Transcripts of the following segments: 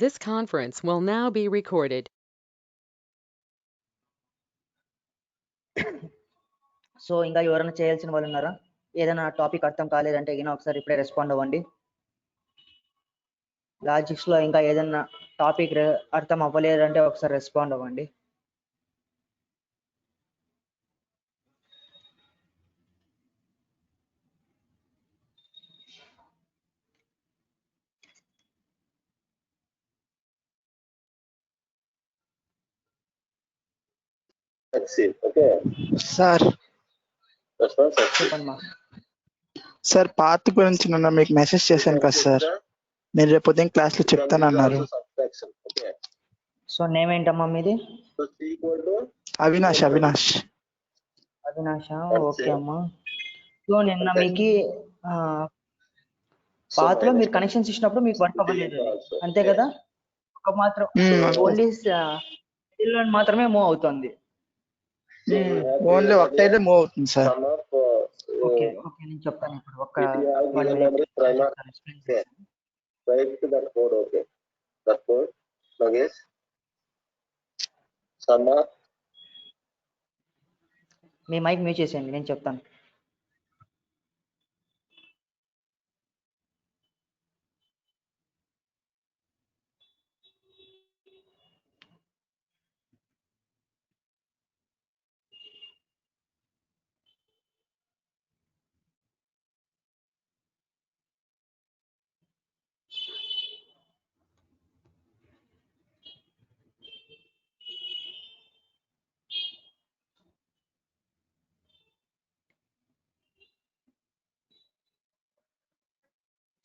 This conference will now be recorded. So ఇంకా ఎవరైనా చేయాల్సిన వాళ్ళు ఉన్నారా? ఏదైనా టాపిక్ అర్థం కాలేదంటే ఇంకా ఒకసారి ఇప్పుడే రెస్పాండ్ అవ్వండి. లాజిక్స్ లో ఇంకా ఏదైనా టాపిక్ అర్థం అవ్వలేదంటే ఒకసారి రెస్పాండ్ అవ్వండి. సార్ చెప్పండి మా. సార్ పాత్ గురించి నిన్న మీకు మెసేజ్ చేశాను కదా సార్, మీరు రేపు ఉదయం క్లాస్ లో చెప్తానన్నారు. సో నేమ్ ఏంటమ్మా మీది? అవినాష్. అవినాష్ ఓకే అమ్మా. సో నిన్న మీకు పాత్లో మీరు కనెక్షన్స్ ఇచ్చినప్పుడు మీకు వర్క్ అవ్వలేదు అంతే కదా? ఒక మాత్రం ఓన్లీ మాత్రమే మూవ్ అవుతుంది. ఓన్లీ ఒకటైతే మూవ్ అవుతుంది సార్. ఓకే ఓకే నేను చెప్తాను ఇప్పుడు ఒక 1 minute ఎక్స్ప్లెయిన్ చేస్తాను. Write to that code, okay. That code, Nagesh, Sama. మీ మైక్ మ్యూట్ చేసేయండి, నేను చెప్తాను.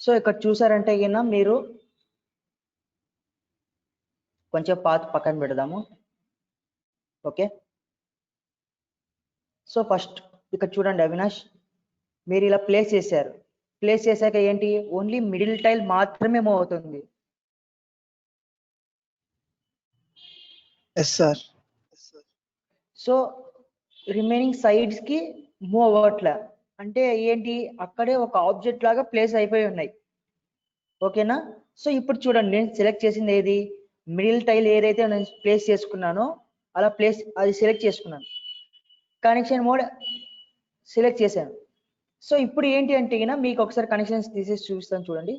సో ఇక్కడ చూసారంటే గిన మీరు కొంచెం పాత్ పక్కన పెడదాము. ఓకే, సో ఫస్ట్ ఇక్కడ చూడండి అవినాష్, మీరు ఇలా ప్లేస్ చేశారు. ప్లేస్ చేశాక ఏంటి, ఓన్లీ మిడిల్ టైల్ మాత్రమే మూవ్ అవుతుంది. Yes sir. So remaining sides కి మూవ్ అవ్వట్లే, అంటే ఏంటి, అక్కడే ఒక ఆబ్జెక్ట్ లాగా ప్లేస్ అయిపోయి ఉన్నాయి. ఓకేనా? సో ఇప్పుడు చూడండి, నేను సెలెక్ట్ చేసింది ఏది, మిడిల్ టైల్ ఏదైతే నేను ప్లేస్ చేసుకున్నానో అలా ప్లేస్ అది సెలెక్ట్ చేసుకున్నాను. కనెక్షన్ మోడ్ సెలెక్ట్ చేశాను. సో ఇప్పుడు ఏంటి అంటే మీకు ఒకసారి కనెక్షన్స్ తీసేసి చూపిస్తాను చూడండి.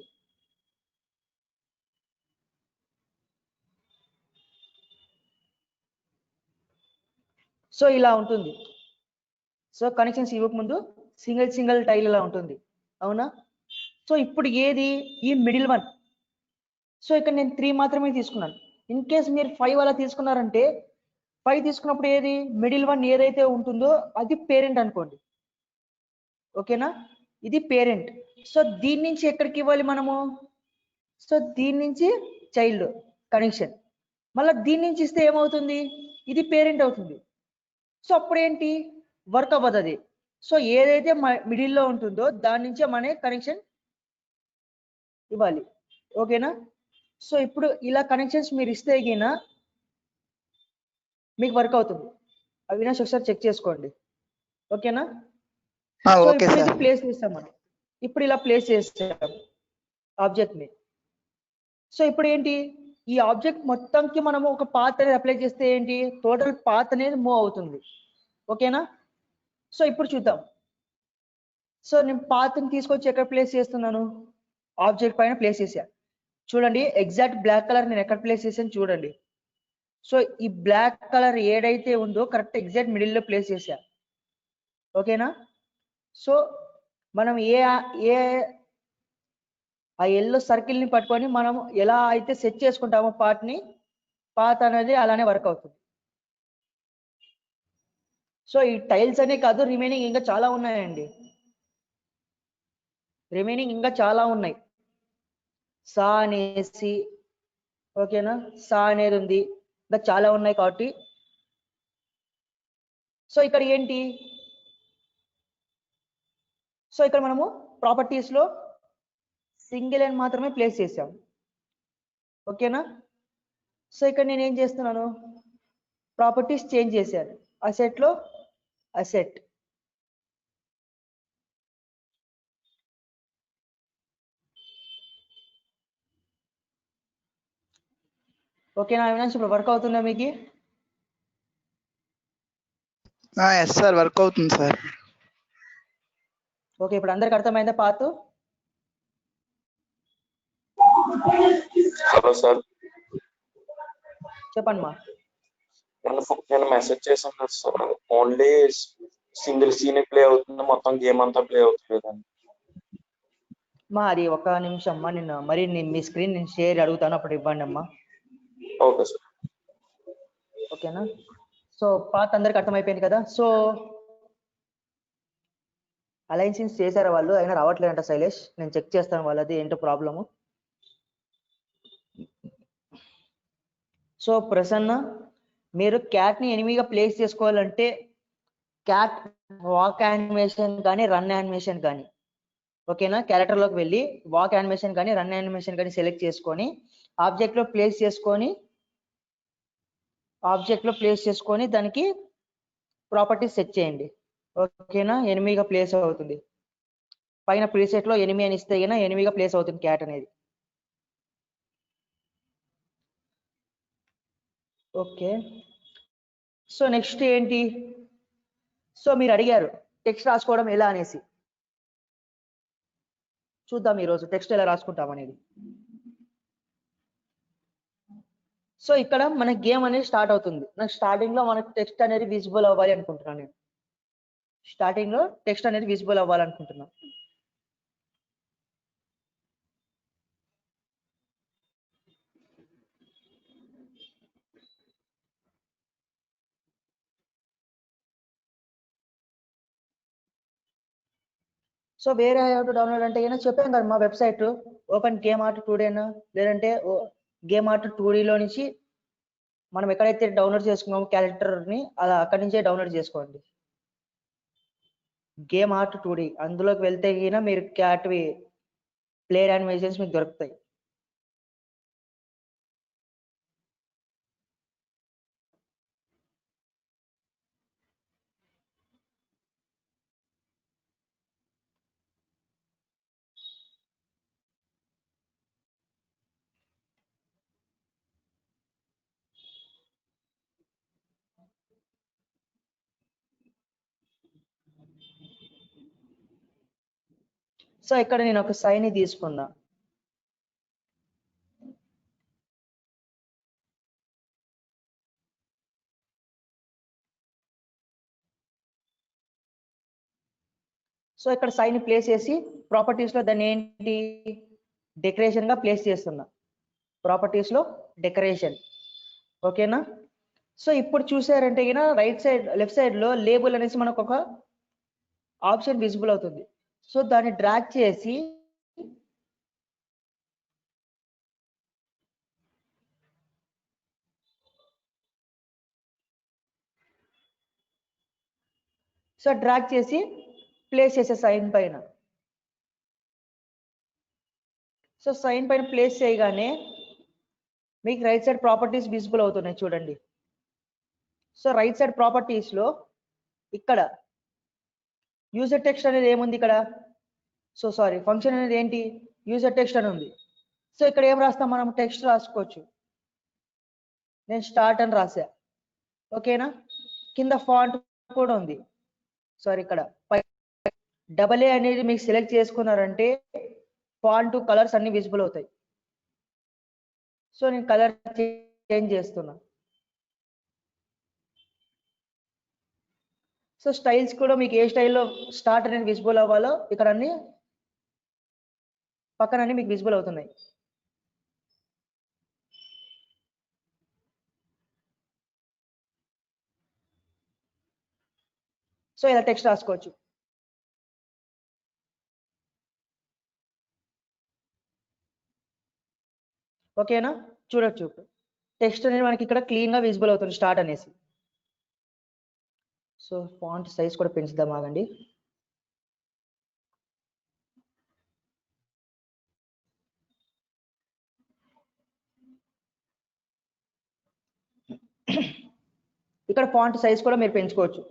సో ఇలా ఉంటుంది. సో కనెక్షన్స్ ఇవ్వక ముందు సింగిల్ టైల్ ఇలా ఉంటుంది, అవునా? సో ఇప్పుడు ఏది, ఈ మిడిల్ వన్. సో ఇక్కడ నేను 3 మాత్రమే తీసుకున్నాను. ఇన్ కేస్ మీరు 5 అలా తీసుకున్నారంటే 5 తీసుకున్నప్పుడు ఏది, మిడిల్ వన్ ఏదైతే ఉంటుందో అది పేరెంట్ అనుకోండి. ఓకేనా? ఇది పేరెంట్. సో దీని నుంచి ఎక్కడికి ఇవ్వాలి మనము, సో దీని నుంచి చైల్డ్ కనెక్షన్, మళ్ళీ దీని నుంచి ఇస్తే ఏమవుతుంది, ఇది పేరెంట్ అవుతుంది. సో అప్పుడు ఏంటి, వర్క్ అవ్వదు అది. సో ఏదైతే మిడిల్లో ఉంటుందో దాని నుంచే మన కనెక్షన్ ఇవ్వాలి. ఓకేనా? సో ఇప్పుడు ఇలా కనెక్షన్స్ మీరు ఇస్తే గిన మీకు వర్క్ అవుతుంది. అవినాష్ ఒకసారి చెక్ చేసుకోండి. ఓకేనా? సో ఇప్పుడు ఇది ప్లేస్ చేస్తాం మనం, ఇప్పుడు ఇలా ప్లేస్ చేస్తాం ఆబ్జెక్ట్ ని. సో ఇప్పుడు ఏంటి, ఈ ఆబ్జెక్ట్ మొత్తంకి మనము ఒక పాత్ అనేది అప్లై చేస్తే ఏంటి, టోటల్ పాత్ అనేది మూవ్ అవుతుంది. ఓకేనా? సో ఇప్పుడు చూద్దాం. సో నేను పాత్ని తీసుకొచ్చి ఎక్కడ ప్లేస్ చేస్తున్నాను, ఆబ్జెక్ట్ పైన ప్లేస్ చేశా. చూడండి ఎగ్జాక్ట్ బ్లాక్ కలర్ నేను ఎక్కడ ప్లేస్ చేశాను చూడండి. సో ఈ బ్లాక్ కలర్ ఏదైతే ఉందో కరెక్ట్ ఎగ్జాక్ట్ మిడిల్ లో ప్లేస్ చేశా. ఓకేనా? సో మనం ఆ ఎల్లో సర్కిల్ ని పట్టుకొని మనం ఎలా అయితే సెట్ చేసుకుంటామో పాత్ అనేది అలానే వర్క్ అవుతుంది. సో ఈ టైల్స్ అనే కాదు, రిమైనింగ్ ఇంకా చాలా ఉన్నాయండి. రిమైనింగ్ ఇంకా చాలా ఉన్నాయి. సా అనేసి, ఓకేనా, సా అనేది ఉంది, ఇంకా చాలా ఉన్నాయి కాబట్టి. సో ఇక్కడ ఏంటి, సో ఇక్కడ మనము ప్రాపర్టీస్ లో సింగిల్ లైన్ మాత్రమే ప్లేస్ చేసాం. ఓకేనా? సో ఇక్కడ నేను ఏం చేస్తున్నాను, ప్రాపర్టీస్ చేంజ్ చేశాను. అసెట్ లో అసెట్, ఓకేనా అవినాష్, ఇప్పుడు వర్క్ అవుతుందా మీకు? ఎస్ సార్, వర్క్ అవుతుంది సార్. ఓకే, ఇప్పుడు అందరికి అర్థమైందా పాత్? హలో సార్, చెప్పండి మా. నేను మెసేజ్ చేశాను కదా sir, only single scene play అవుతుంది, మొత్తం గేమ్ అంతా ప్లే అవుతుంది. మా అది ఒక నిమిషం అమ్మా, నేను మరి మీ స్క్రీన్ నేను షేర్ అడుగుతాను, అప్పుడు ఇవ్వండి అమ్మా. Okay sir. ఓకేనా? సో పాత్ అందరికి అర్థమైపోయింది కదా? సో అలయన్సెస్ చేశారా వాళ్ళు? అయినా రావట్లేదంట శైలేష్, నేను చెక్ చేస్తాను వాళ్ళది ఏంటో ప్రాబ్లము. సో ప్రసన్న, మీరు క్యాట్ని ఎనిమిగా ప్లేస్ చేసుకోవాలంటే క్యాట్ వాక్ యానిమేషన్ కానీ రన్ యానిమేషన్ కానీ, ఓకేనా, క్యారెక్టర్లోకి వెళ్ళి వాక్ యానిమేషన్ కానీ రన్ యానిమేషన్ కానీ సెలెక్ట్ చేసుకొని ఆబ్జెక్ట్లో ప్లేస్ చేసుకొని దానికి ప్రాపర్టీస్ సెట్ చేయండి. ఓకేనా? ఎనిమిగా ప్లేస్ అవుతుంది. పైన ప్రీసెట్లో ఎనిమి అని ఇస్తే అయినా ఎనిమిగా ప్లేస్ అవుతుంది క్యాట్ అనేది. ఓకే, సో నెక్స్ట్ ఏంటి? సో మీరు అడిగారు టెక్స్ట్ రాసుకోవడం ఎలా అనేసి. చూద్దాం ఈరోజు టెక్స్ట్ ఎలా రాసుకుంటాం అనేది. సో ఇక్కడ మన గేమ్ అనేది స్టార్ట్ అవుతుంది. నాకు స్టార్టింగ్ లో మనకు టెక్స్ట్ అనేది విజిబుల్ అవ్వాలి అనుకుంటున్నాను. నేను స్టార్టింగ్ లో టెక్స్ట్ అనేది విజిబుల్ అవ్వాలనుకుంటున్నాను. సో వేరే డౌన్లోడ్ అంటే ఏమైనా చెప్పాను కదా, మా website open game art 2D అయినా, లేదంటే గేమ్ ఆర్ట్ 2Dలో నుంచి మనం ఎక్కడైతే డౌన్లోడ్ చేసుకున్నామో క్యారెక్టర్ని, అలా అక్కడి నుంచే డౌన్లోడ్ చేసుకోండి. గేమ్ ఆర్ట్ 2D అందులోకి వెళ్తే గిన మీరు క్యాట్వి ప్లేయర్ యానిమేషన్స్ మీకు దొరుకుతాయి. సో ఇక్కడ నేను ఒక సైన్ తీసుకున్నా. సో ఇక్కడ సైన్ ప్లేస్ చేసి ప్రాపర్టీస్ లో దాన్ని ఏంటి డెకరేషన్ గా ప్లేస్ చేస్తున్నా. ప్రాపర్టీస్ లో డెకరేషన్, ఓకేనా? సో ఇప్పుడు చూసారంటే గిన రైట్ సైడ్ లెఫ్ట్ సైడ్ లో లేబుల్ అనేసి మనకు ఒక ఆప్షన్ విజిబుల్ అవుతుంది. సో దాన్ని డ్రాగ్ చేసి ప్లేస్ చేసే సైన్ పైన. సో సైన్ పైన ప్లేస్ చేయగానే మీకు రైట్ సైడ్ ప్రాపర్టీస్ విజిబుల్ అవుతున్నాయి చూడండి. సో రైట్ సైడ్ ప్రాపర్టీస్ లో ఇక్కడ యూజర్ టెక్స్ట్ అనేది ఏముంది ఇక్కడ? సో సారీ, ఫంక్షన్ అనేది ఏంటి? యూజర్ టెక్స్ట్ అని ఉంది. సో ఇక్కడ ఏం రాస్తాం మనం? టెక్స్ట్ రాసుకోవచ్చు. నేను స్టార్ట్ అని రాసా, ఓకేనా? కింద ఫాంట్ కూడా ఉంది. సారీ, ఇక్కడ AA అనేది మీకు సెలెక్ట్ చేసుకున్నారంటే ఫాంట్ కలర్స్ అన్ని విజిబుల్ అవుతాయి. సో నేను కలర్ చేంజ్ చేస్తున్నా. సో స్టైల్స్ కూడా మీకు ఏ స్టైల్లో స్టార్ట్ అనేది విజిబుల్ అవ్వాలో ఇక్కడ అన్ని పక్కన అన్ని మీకు విజిబుల్ అవుతున్నాయి. సో ఇలా టెక్స్ట్ రాసుకోవచ్చు. ఓకేనా? చూడొచ్చు టెక్స్ట్ అనేది మనకి ఇక్కడ క్లీన్ గా విజిబుల్ అవుతుంది స్టార్ట్ అనేసి. సో ఫాంట్ సైజ్ కూడా పెంచుదాం, ఆగండి. ఇక్కడ ఫాంట్ సైజ్ కూడా మీరు పెంచుకోవచ్చు.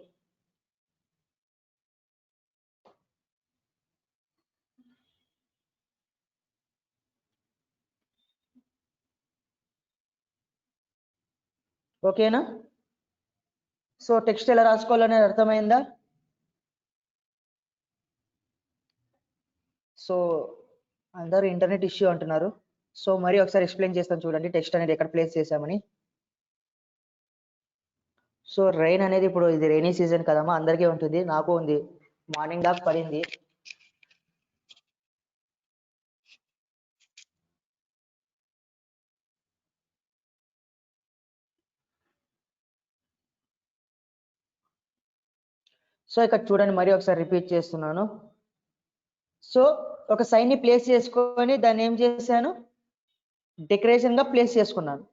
ఓకేనా? సో టెక్స్ట్ ఎలా రాసుకోవాలనేది అర్థమైందా? సో అందరూ ఇంటర్నెట్ ఇష్యూ అంటున్నారు. సో మరి ఒకసారి ఎక్స్ప్లెయిన్ చేస్తాను చూడండి టెక్స్ట్ అనేది ఎక్కడ ప్లేస్ చేసామని. సో రెయిన్ అనేది ఇప్పుడు ఇది రైనీ సీజన్ కదమ్మా, అందరికీ ఉంటుంది, నాకు ఉంది, మార్నింగ్ దాకా పడింది. సో ఇక్కడ చూడండి మరి ఒకసారి రిపీట్ చేస్తున్నాను. సో ఒక సైన్ ని ప్లేస్ చేసుకొని దాన్ని ఏం చేశాను, డెకరేషన్ గా ప్లేస్ చేసుకున్నాను.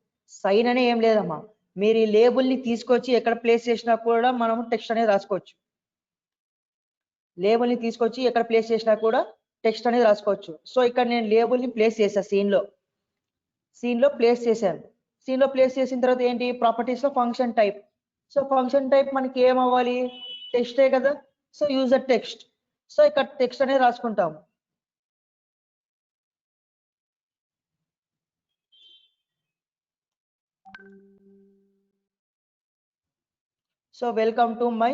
సైన్ అనే ఏం లేదమ్మా, మీరు ఈ లేబుల్ ని తీసుకొచ్చి ఎక్కడ ప్లేస్ చేసినా కూడా మనం టెక్స్ట్ అనేది రాసుకోవచ్చు. లేబుల్ ని తీసుకొచ్చి ఎక్కడ ప్లేస్ చేసినా కూడా టెక్స్ట్ అనేది రాసుకోవచ్చు. సో ఇక్కడ నేను లేబుల్ ని ప్లేస్ చేసా సీన్ లో ప్లేస్ చేశాను. సీన్ లో ప్లేస్ చేసిన తర్వాత ఏంటి, ప్రాపర్టీస్ లో function type. So function type మనకి ఏం అవ్వాలి, టెక్స్టే కదా. So user text. సో ఇక్కడ టెక్స్ట్ అనేది రాసుకుంటాము. So welcome to my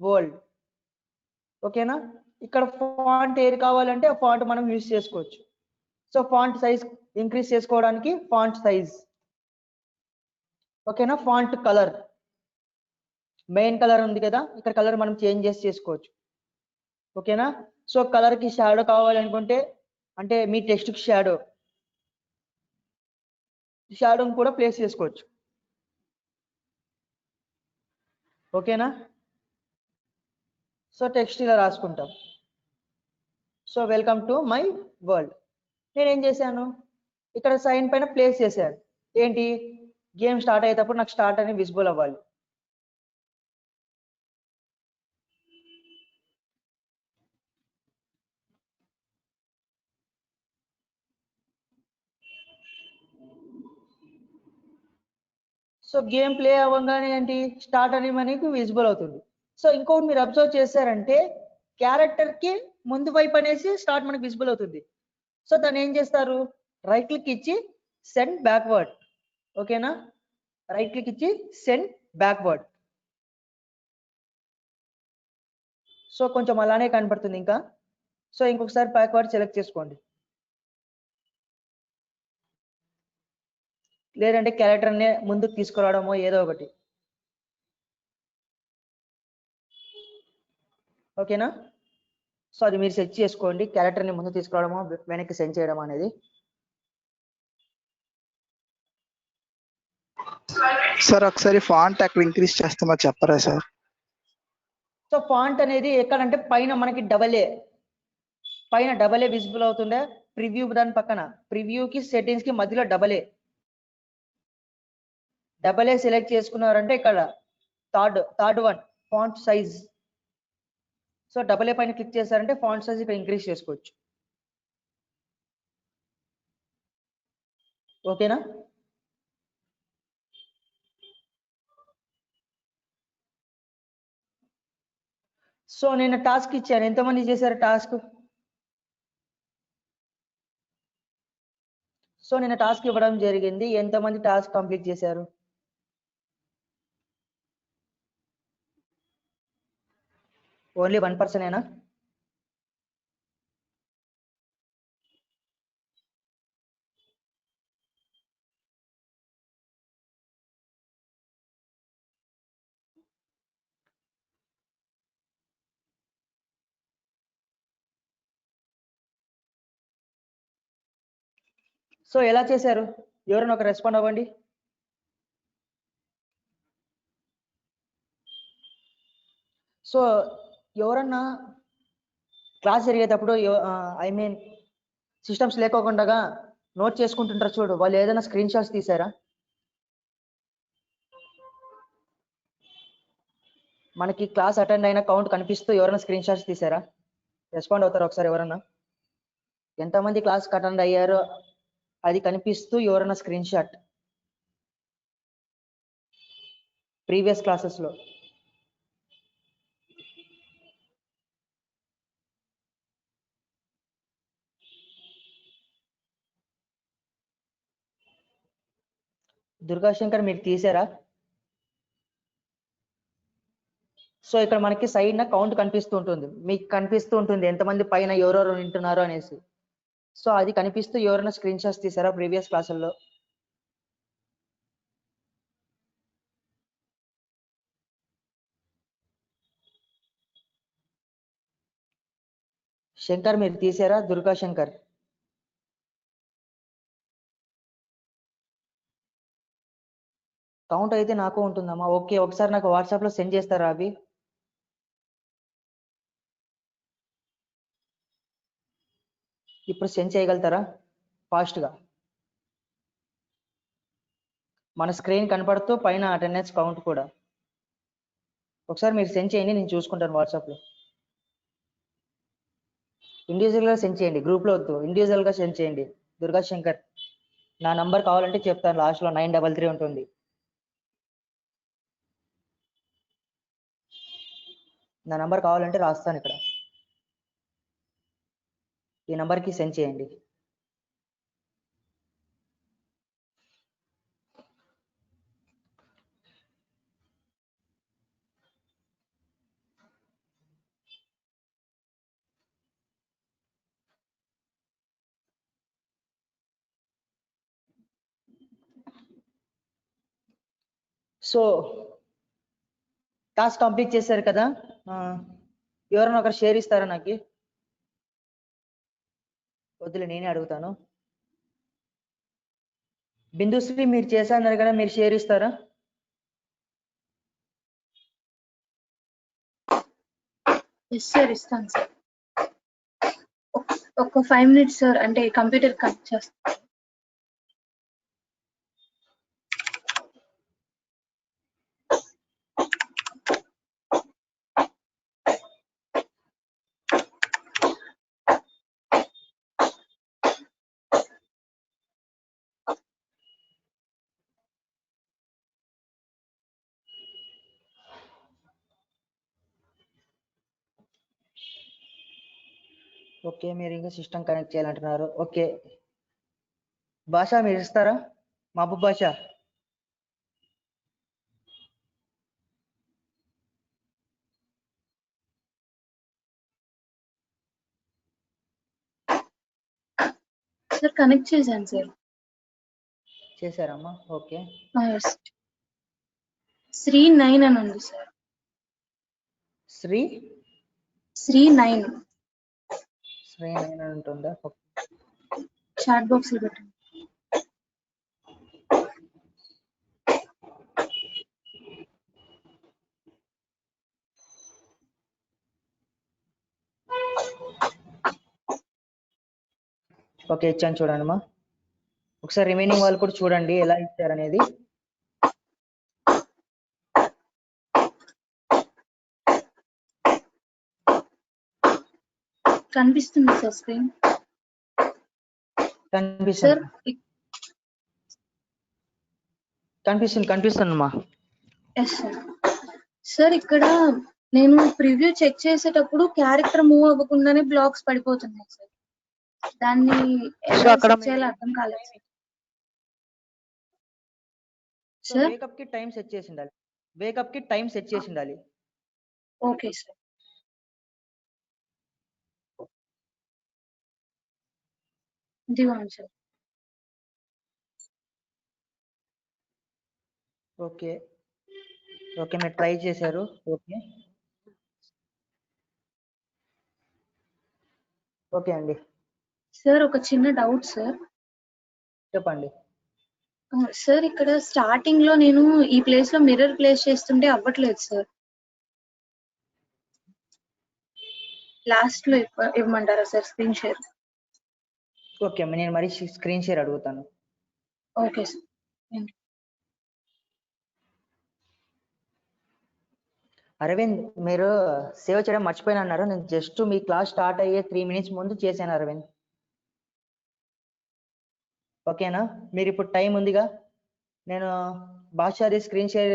world. ఓకేనా? ఇక్కడ ఫాంట్ ఏది కావాలంటే ఆ ఫాంట్ మనం యూజ్ చేసుకోవచ్చు. సో ఫాంట్ సైజ్ ఇంక్రీజ్ చేసుకోవడానికి ఫాంట్ సైజ్. ఓకేనా? ఫాంట్ కలర్, మెయిన్ కలర్ ఉంది కదా, ఇక్కడ కలర్ మనం చేంజ్ చేసుకోవచ్చు. ఓకేనా? సో కలర్ కి షాడో కావాలనుకుంటే, అంటే మీ టెక్స్ట్ కి షాడోని కూడా ప్లేస్ చేసుకోవచ్చు. ఓకేనా? సో టెక్స్ట్ ఇలా రాసుకుంటాం. So welcome to my world. నేనేం చేశాను, ఇక్కడ సైన్ పైన ప్లేస్ చేశాను. ఏంటి, గేమ్ స్టార్ట్ అయ్యేటప్పుడు నాకు స్టార్ట్ అని విజిబుల్ అవ్వాలి. సో గేమ్ ప్లే అవ్వగానే ఏంటి, స్టార్ట్ అని మనకి విజిబుల్ అవుతుంది. సో ఇంకోటి మీరు అబ్జర్వ్ చేశారంటే క్యారెక్టర్ కి ముందు వైపు అనేసి స్టార్ట్ మనకి విజిబుల్ అవుతుంది. సో దాన్ని ఏం చేస్తారు, రైట్ క్లిక్ ఇచ్చి సెండ్ బ్యాక్వర్డ్. ఓకేనా? రైట్ క్లిక్ ఇచ్చి సెండ్ బ్యాక్వర్డ్. సో కొంచెం అలానే కనపడుతుంది ఇంకా. సో ఇంకొకసారి బ్యాక్వర్డ్ సెలెక్ట్ చేసుకోండి, లేదంటే క్యారెక్టర్ని ముందుకు తీసుకురావడమో ఏదో ఒకటి. ఓకేనా? సో అది మీరు సెట్ చేసుకోండి, క్యారెక్టర్ని ముందు తీసుకురావడమో వెనక్కి సెండ్ చేయడం అనేది. సార్ ఒకసారి ఫాంట్ అక్కడ ఇంక్రీజ్ చేస్తామో చెప్పరా సార్? సో ఫాంట్ అనేది ఎక్కడంటే పైన మనకి పైన డబల్ ఏ విజిబుల్ అవుతుండే, ప్రివ్యూ దాని పక్కన, ప్రివ్యూకి సెట్టింగ్స్ కి మధ్యలో డబల్ ఏ సెలెక్ట్ చేసుకున్నారంటే ఇక్కడ third one font size. So double A పైన క్లిక్ చేశారంటే ఫాంట్ సైజ్ ఇక్కడ ఇంక్రీజ్ చేసుకోవచ్చు. ఓకేనా? సో నేను టాస్క్ ఇచ్చాను, ఎంతమంది చేశారు టాస్క్? సో నేను టాస్క్ ఇవ్వడం జరిగింది, ఎంతమంది టాస్క్ కంప్లీట్ చేశారు? ఓన్లీ 1 పర్సనేనా? సో ఎలా చేశారు, ఎవరైనా ఒక రెస్పాండ్ అవ్వండి. సో ఎవరన్నా క్లాస్ జరిగేటప్పుడు ఐ మీన్ సిస్టమ్స్ లేకోకుండా నోట్ చేసుకుంటుంటారు చూడు, వాళ్ళు ఏదైనా స్క్రీన్ షాట్స్ తీసారా? మనకి క్లాస్ అటెండ్ అయిన కౌంట్ కనిపిస్తూ ఎవరైనా స్క్రీన్ షాట్స్ తీసారా? రెస్పాండ్ అవుతారు ఒకసారి ఎవరన్నా. ఎంతమంది క్లాస్ అటెండ్ అయ్యారో అది కనిపిస్తూ ఎవరైనా స్క్రీన్ షాట్ ప్రీవియస్ క్లాసెస్ లో. దుర్గాశంకర్ మీరు తీసారా? సో ఇక్కడ మనకి సైడ్ కౌంట్ కనిపిస్తూ ఉంటుంది, మీకు కనిపిస్తూ ఉంటుంది ఎంతమంది పైన ఎవరెవరు వింటున్నారు అనేసి. సో అది కనిపిస్తూ ఎవరైనా స్క్రీన్ షాట్స్ తీసారా ప్రీవియస్ క్లాసుల్లో? శంకర్ మీరు తీసారా? దుర్గా శంకర్ కౌంట్ అయితే నాకు ఉంటుందమ్మా. ఓకే, ఒకసారి నాకు వాట్సాప్ లో సెండ్ చేస్తారా అవి? ఇప్పుడు సెండ్ చేయగలుగుతారా ఫాస్ట్ గా? మన స్క్రీన్ కనపడుతూ పైన అటెండెన్స్ కౌంట్ కూడా. ఒకసారి మీరు సెండ్ చేయండి, నేను చూసుకుంటాను వాట్సాప్ లో. ఇండివిజువల్ గా సెండ్ చేయండి, గ్రూప్ లో వద్దు, ఇండివిజువల్ గా సెండ్ చేయండి. దుర్గా శంకర్ నా నంబర్ కావాలంటే చెప్తాను, లాస్ట్ లో 933 ఉంటుంది. నా నంబర్ కావాలంటే రాస్తాను ఇక్కడ, ఈ నంబర్ కి సెండ్ చేయండి. సో టాస్క్ కంప్లీట్ చేశారు కదా, ఎవరైనా ఒకరు షేర్ ఇస్తారా నాకు? వద్దులే, నేనే అడుగుతాను. బిందుశ్రీ మీరు చేశారు కదా, మీరు షేర్ ఇస్తారా? ఎస్ సార్, ఇస్తాను సార్. ఒక 5 minutes సార్, అంటే కంప్యూటర్ కనెక్ట్ చేస్తాను. ఓకే, మీరు ఇంకా సిస్టమ్ కనెక్ట్ చేయాలంటున్నారు. ఓకే, భాష మీరు ఇస్తారా? మహబూబ్ భాష. సార్ కనెక్ట్ చేశాను సార్. చేశారమ్మా? ఓకే. శ్రీ 9 అని ఉంది సార్. శ్రీ 9 అని ఉంటుందా? చాట్ బాక్స్ లో పెట్టండి. ఓకే, ఇచ్చాను చూడండి అమ్మా. ఒకసారి రిమైనింగ్ వాళ్ళు కూడా చూడండి ఎలా ఇచ్చారనేది. కనిపిస్తుంది సార్ స్క్రీన్? కనిపిస్తుందమ్మా. Yes sir. సార్ ఇక్కడ నేను ప్రివ్యూ చెక్ చేసేటప్పుడు క్యారెక్టర్ మూవ్ అవ్వకుండానే బ్లాక్స్ పడిపోతున్నాయి సార్. దాన్ని ఎలా సెట్ చేయాలో అర్థం కాలేదు సార్. సార్ వేకప్ కి టైం సెట్ చేసి ఉండాలి. Okay sir. Diwan sir. Okay మీరు ట్రై చేశారు. ఓకే అండి. సార్ ఒక చిన్న డౌట్ సార్. చెప్పండి. సార్ ఇక్కడ స్టార్టింగ్ లో నేను ఈ ప్లేస్ లో మిర్రర్ ప్లేస్ చేస్తుంటే అవ్వట్లేదు సార్. లాస్ట్ లో ఇవ్వమంటారా సార్ స్క్రీన్ షేర్? ఓకే అమ్మా, నేను మరి స్క్రీన్ షేర్ అడుగుతాను. Okay sir. అరవింద్ మీరు సేవ్ చేయడం మర్చిపోయిన అన్నారు. నేను జస్ట్ మీ క్లాస్ స్టార్ట్ అయ్యే 3 minutes ముందు చేశాను అరవింద్. ఓకేనా? మీరు ఇప్పుడు టైం ఉందిగా, నేను భాషాది స్క్రీన్ షేర్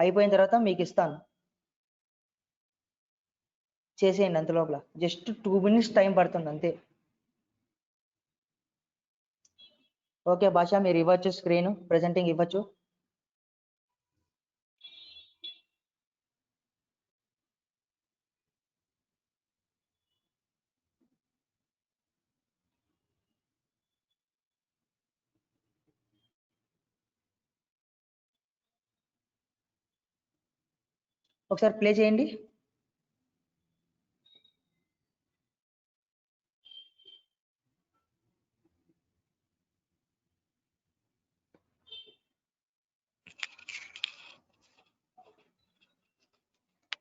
అయిపోయిన తర్వాత మీకు ఇస్తాను, చేసేయండి అంత లోపల. జస్ట్ 2 minutes టైం పడుతుంది అంతే. ఓకే భాష, మీరు ఇవ్వచ్చు స్క్రీన్ ప్రెజెంటింగ్ ఇవ్వచ్చు. ఒకసారి ప్లే చేయండి.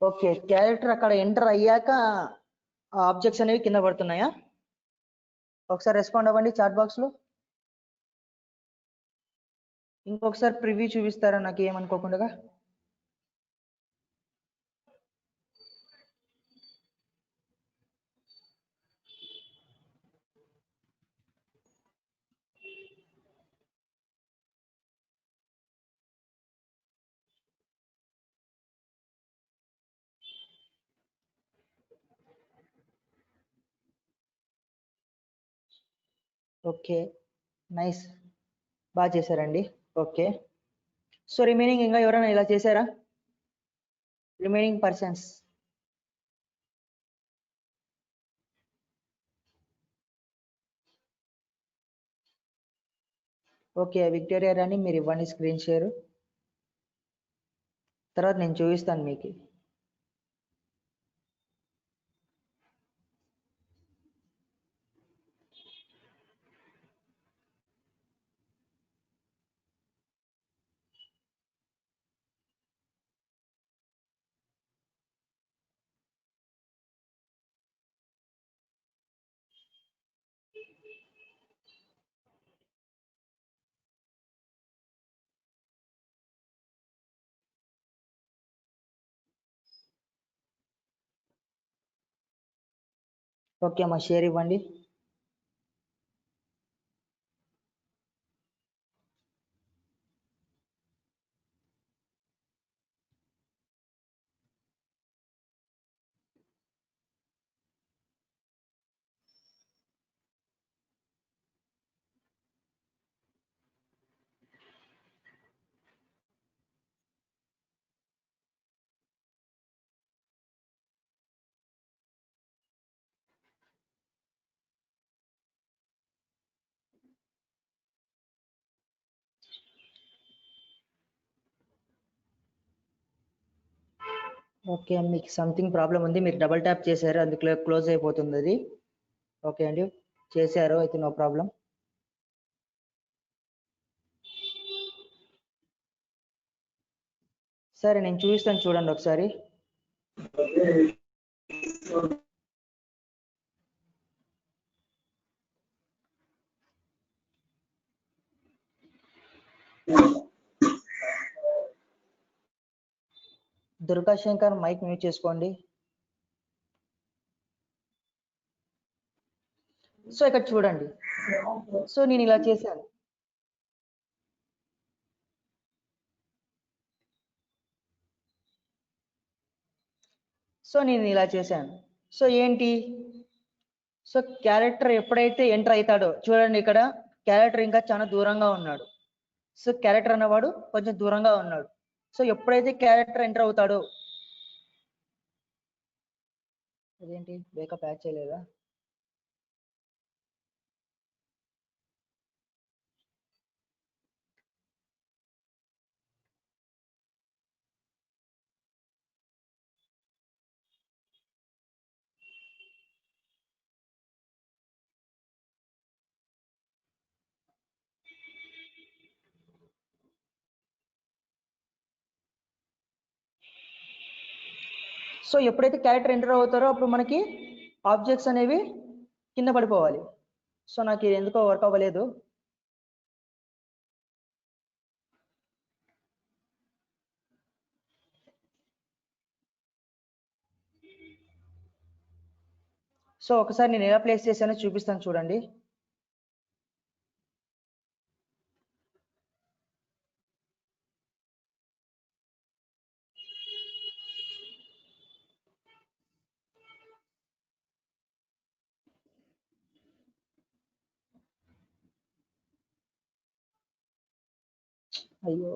ఓకే, క్యారెక్టర్ అక్కడ ఎంటర్ అయ్యాక ఆబ్జెక్ట్స్ అనేవి కింద పడుతున్నాయా? ఒకసారి రెస్పాండ్ అవ్వండి చాట్ బాక్స్ లో. ఇంకొకసారి ప్రివ్యూ చూపిస్తారా నాకు ఏమనుకోకుండా? ఓకే, నైస్, బాగా చేశారండి. ఓకే, సో రిమైనింగ్ ఇంకా ఎవరైనా ఇలా చేశారా? Remaining persons. ఓకే, విక్టోరియా రాణి మీరు ఇవ్వండి స్క్రీన్ షేర్, తర్వాత నేను చూపిస్తాను మీకు. ఓకే అమ్మా, షేర్ ఇవ్వండి. ఓకే, మీకు సంథింగ్ ప్రాబ్లం ఉంది, మీరు డబుల్ ట్యాప్ చేశారు, అందులో క్లోజ్ అయిపోతుంది అది. ఓకే అండి, చేశారు అయితే నో ప్రాబ్లం. సరే నేను చూపిస్తాను చూడండి ఒకసారి. దుర్గా శంకర్ మైక్ మ్యూట్ చేసుకోండి. సో ఇక్కడ చూడండి, సో నేను ఇలా చేశాను. సో నేను ఇలా చేశాను. సో ఏంటి, సో క్యారెక్టర్ ఎప్పుడైతే ఎంటర్ అవుతాడో చూడండి, ఇక్కడ క్యారెక్టర్ ఇంకా చాలా దూరంగా ఉన్నాడు. సో క్యారెక్టర్ అన్నవాడు కొంచెం దూరంగా ఉన్నాడు. సో ఎప్పుడైతే క్యారెక్టర్ ఎంటర్ అవుతాడో, అదేంటి వేకప్ యాడ్ చేయలేదా? సో ఎప్పుడైతే క్యారెక్టర్ ఎంటర్ అవుతారో అప్పుడు మనకి ఆబ్జెక్ట్స్ అనేవి కింద పడిపోవాలి. సో నాకు ఇది ఎందుకో వర్క్ అవ్వలేదు. సో ఒకసారి నేను ఎలా ప్లేస్ చేశానో చూపిస్తాను చూడండి. అయ్యో,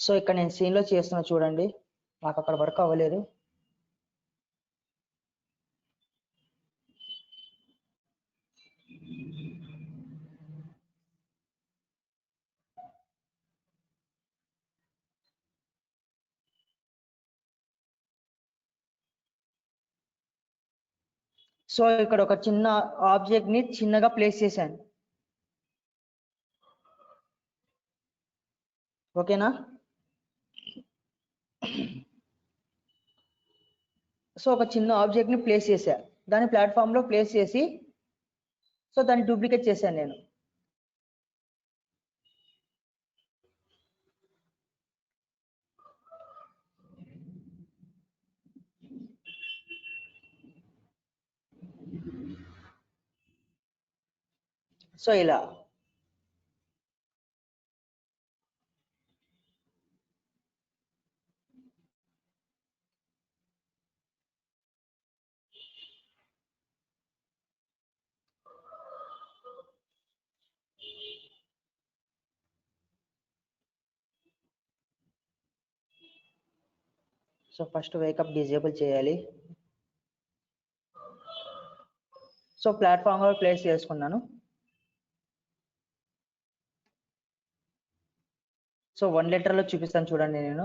సో ఇక్కడ నేను scene లో చేస్తున్నా చూడండి, నాకు అక్కడ వర్క్ అవ్వలేదు. సో ఇక్కడ ఒక చిన్న ఆబ్జెక్ట్ ని చిన్నగా ప్లేస్ చేశాను. ఓకేనా? సో ఒక చిన్న ఆబ్జెక్ట్ ని ప్లేస్ చేశా, దాన్ని ప్లాట్ఫామ్ లో ప్లేస్ చేసి సో దాన్ని డూప్లికేట్ చేశాను నేను. సో ఇలా సో ఫస్ట్ వేకప్ డిజేబుల్ చేయాలి. సో ప్లాట్ఫామ్ లో ప్లేస్ చేసుకున్నాను. సో 1 letter లో చూపిస్తాను చూడండి నేను.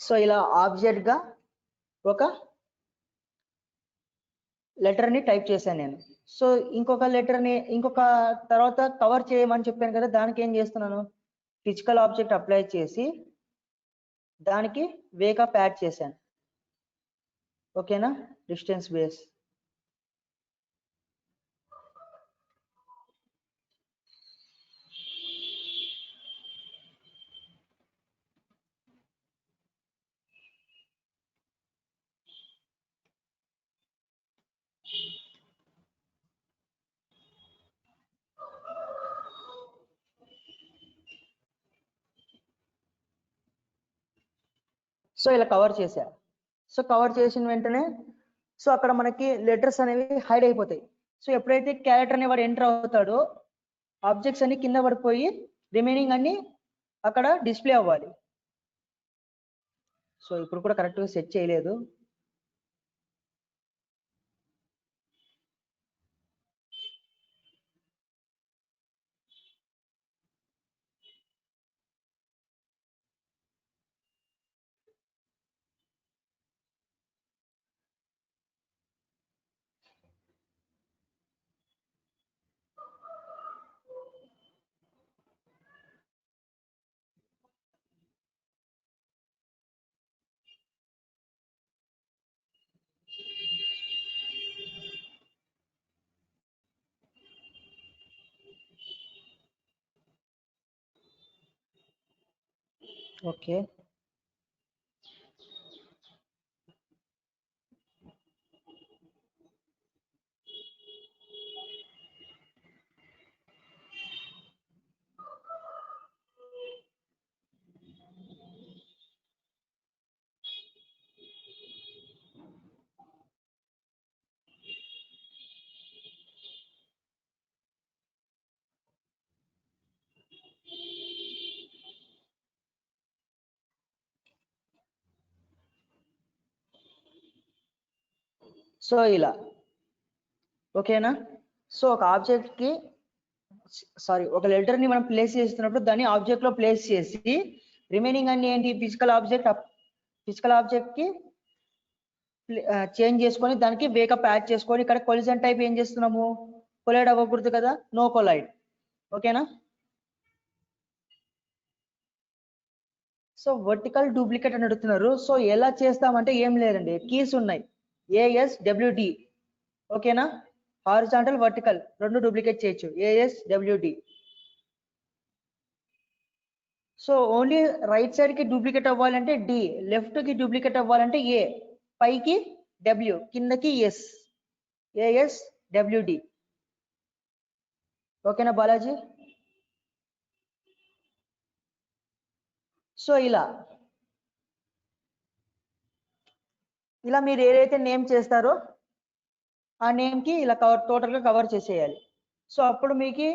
సో ఇలా ఆబ్జెక్ట్ గా ఒక లెటర్ ని టైప్ చేశాను నేను. సో ఇంకొక లెటర్ ని ఇంకొక తర్వాత కవర్ చేయమని చెప్పాను కదా, దానికి ఏం చేస్తున్నాను, ఫిజికల్ ఆబ్జెక్ట్ అప్లై చేసి దానికి వేకప్ యాడ్ చేశాను. ఓకేనా? Distance base. సో ఇలా కవర్ చేశా. సో కవర్ చేసిన వెంటనే సో అక్కడ మనకి లెటర్స్ అనేవి హైడ్ అయిపోతాయి. సో ఎప్పుడైతే క్యారెక్టర్ అనేవాడు ఎంటర్ అవుతాడో ఆబ్జెక్ట్స్ అన్ని కింద పడిపోయి రిమైనింగ్ అన్ని అక్కడ డిస్ప్లే అవ్వాలి. సో ఇప్పుడు కూడా కరెక్ట్గా సెట్ చేయలేదు. ఓకే. సో ఇలా ఓకేనా? సో ఒక ఆబ్జెక్ట్ కి ఒక లెటర్ ని మనం ప్లేస్ చేస్తున్నప్పుడు దాన్ని ఆబ్జెక్ట్ లో ప్లేస్ చేసి రిమైనింగ్ అన్ని ఏంటి ఫిజికల్ ఆబ్జెక్ట్ కి చేంజ్ చేసుకొని దానికి వేకప్ యాడ్ చేసుకొని ఇక్కడ కొలిజన్ టైప్ ఏం చేస్తున్నాము, కొలైడ్ అవ్వకూడదు కదా, నో కొలైడ్. ఓకేనా? సో వర్టికల్ డూప్లికేట్ అని అడుగుతున్నారు. సో ఎలా చేస్తామంటే ఏం లేదండి, కీస్ ఉన్నాయి ASWD. ఓకేనా? హారిజాంటల్ వర్టికల్ రెండు డూప్లికేట్ చేయొచ్చు, ASWD. So only right side కి డూప్లికేట్ అవ్వాలంటే D, లెఫ్ట్ కి డూప్లికేట్ అవ్వాలంటే A, పైకి W, కిందకి S, ASWD. ఓకేనా బాలాజీ? సో ఇలా మీరు ఏదైతే నేమ్ చేస్తారో ఆ నేమ్ కి ఇలా టోటల్ గా కవర్ చేసేయాలి. సో అప్పుడు మీకు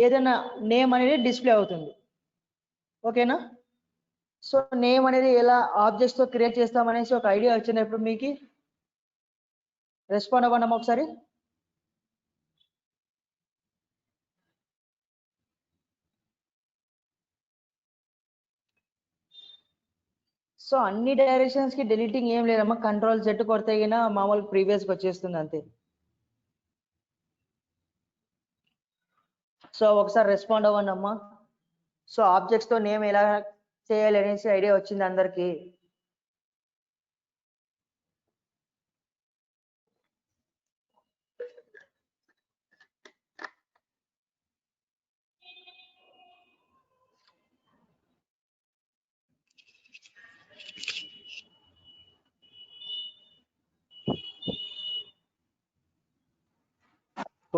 ఏదైనా నేమ్ అనేది డిస్ప్లే అవుతుంది. ఓకేనా? సో నేమ్ అనేది ఎలా ఆబ్జెక్ట్స్ తో క్రియేట్ చేస్తామనేసి ఒక ఐడియా వచ్చినప్పుడు మీకు రెస్పాండ్ అవ్వడం ఒకసారి. సో అన్ని డైరెక్షన్స్ కి డిలీటింగ్ ఏం లేదమ్మా, కంట్రోల్ Z కొడితే గిన మామూలు ప్రీవియస్కి వచ్చేస్తుంది అంతే. సో ఒకసారి రెస్పాండ్ అవ్వండి అమ్మా. సో ఆబ్జెక్ట్స్ తో నేమ్ ఎలా చేయాలి అనేసి ఐడియా వచ్చింది అందరికి.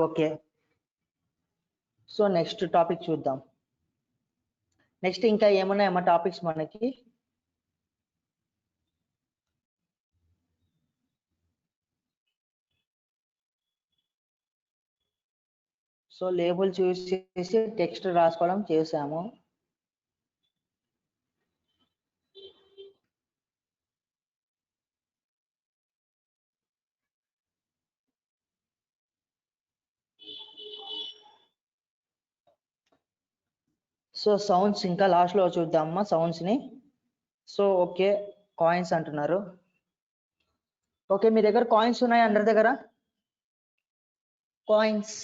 ఓకే, సో నెక్స్ట్ టాపిక్ చూద్దాం. నెక్స్ట్ ఇంకా ఏమున్నాయమ్మా టాపిక్స్ మనకి? సో లేబుల్ చూస్ చేసి టెక్స్ట్ రాసుకోవడం చేసాము. సో సౌండ్స్ ఇంకా లాస్ట్ లో చూద్దామమ్మా సౌండ్స్ ని. సో ఓకే, కాయిన్స్ అంటున్నారు. ఓకే, మీ దగ్గర కాయిన్స్ ఉన్నాయి అందరి దగ్గర? కాయిన్స్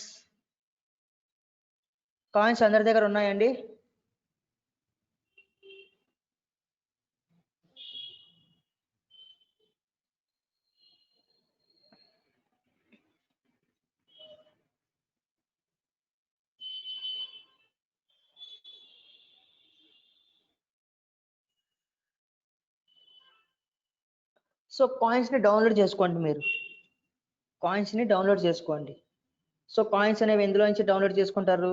అందరి దగ్గర ఉన్నాయండి? సో కాయిన్స్ ని డౌన్లోడ్ చేసుకోండి మీరు. కాయిన్స్ ని డౌన్లోడ్ చేసుకోండి. సో కాయిన్స్ అనేవి ఎందులో నుంచి డౌన్లోడ్ చేసుకుంటారు?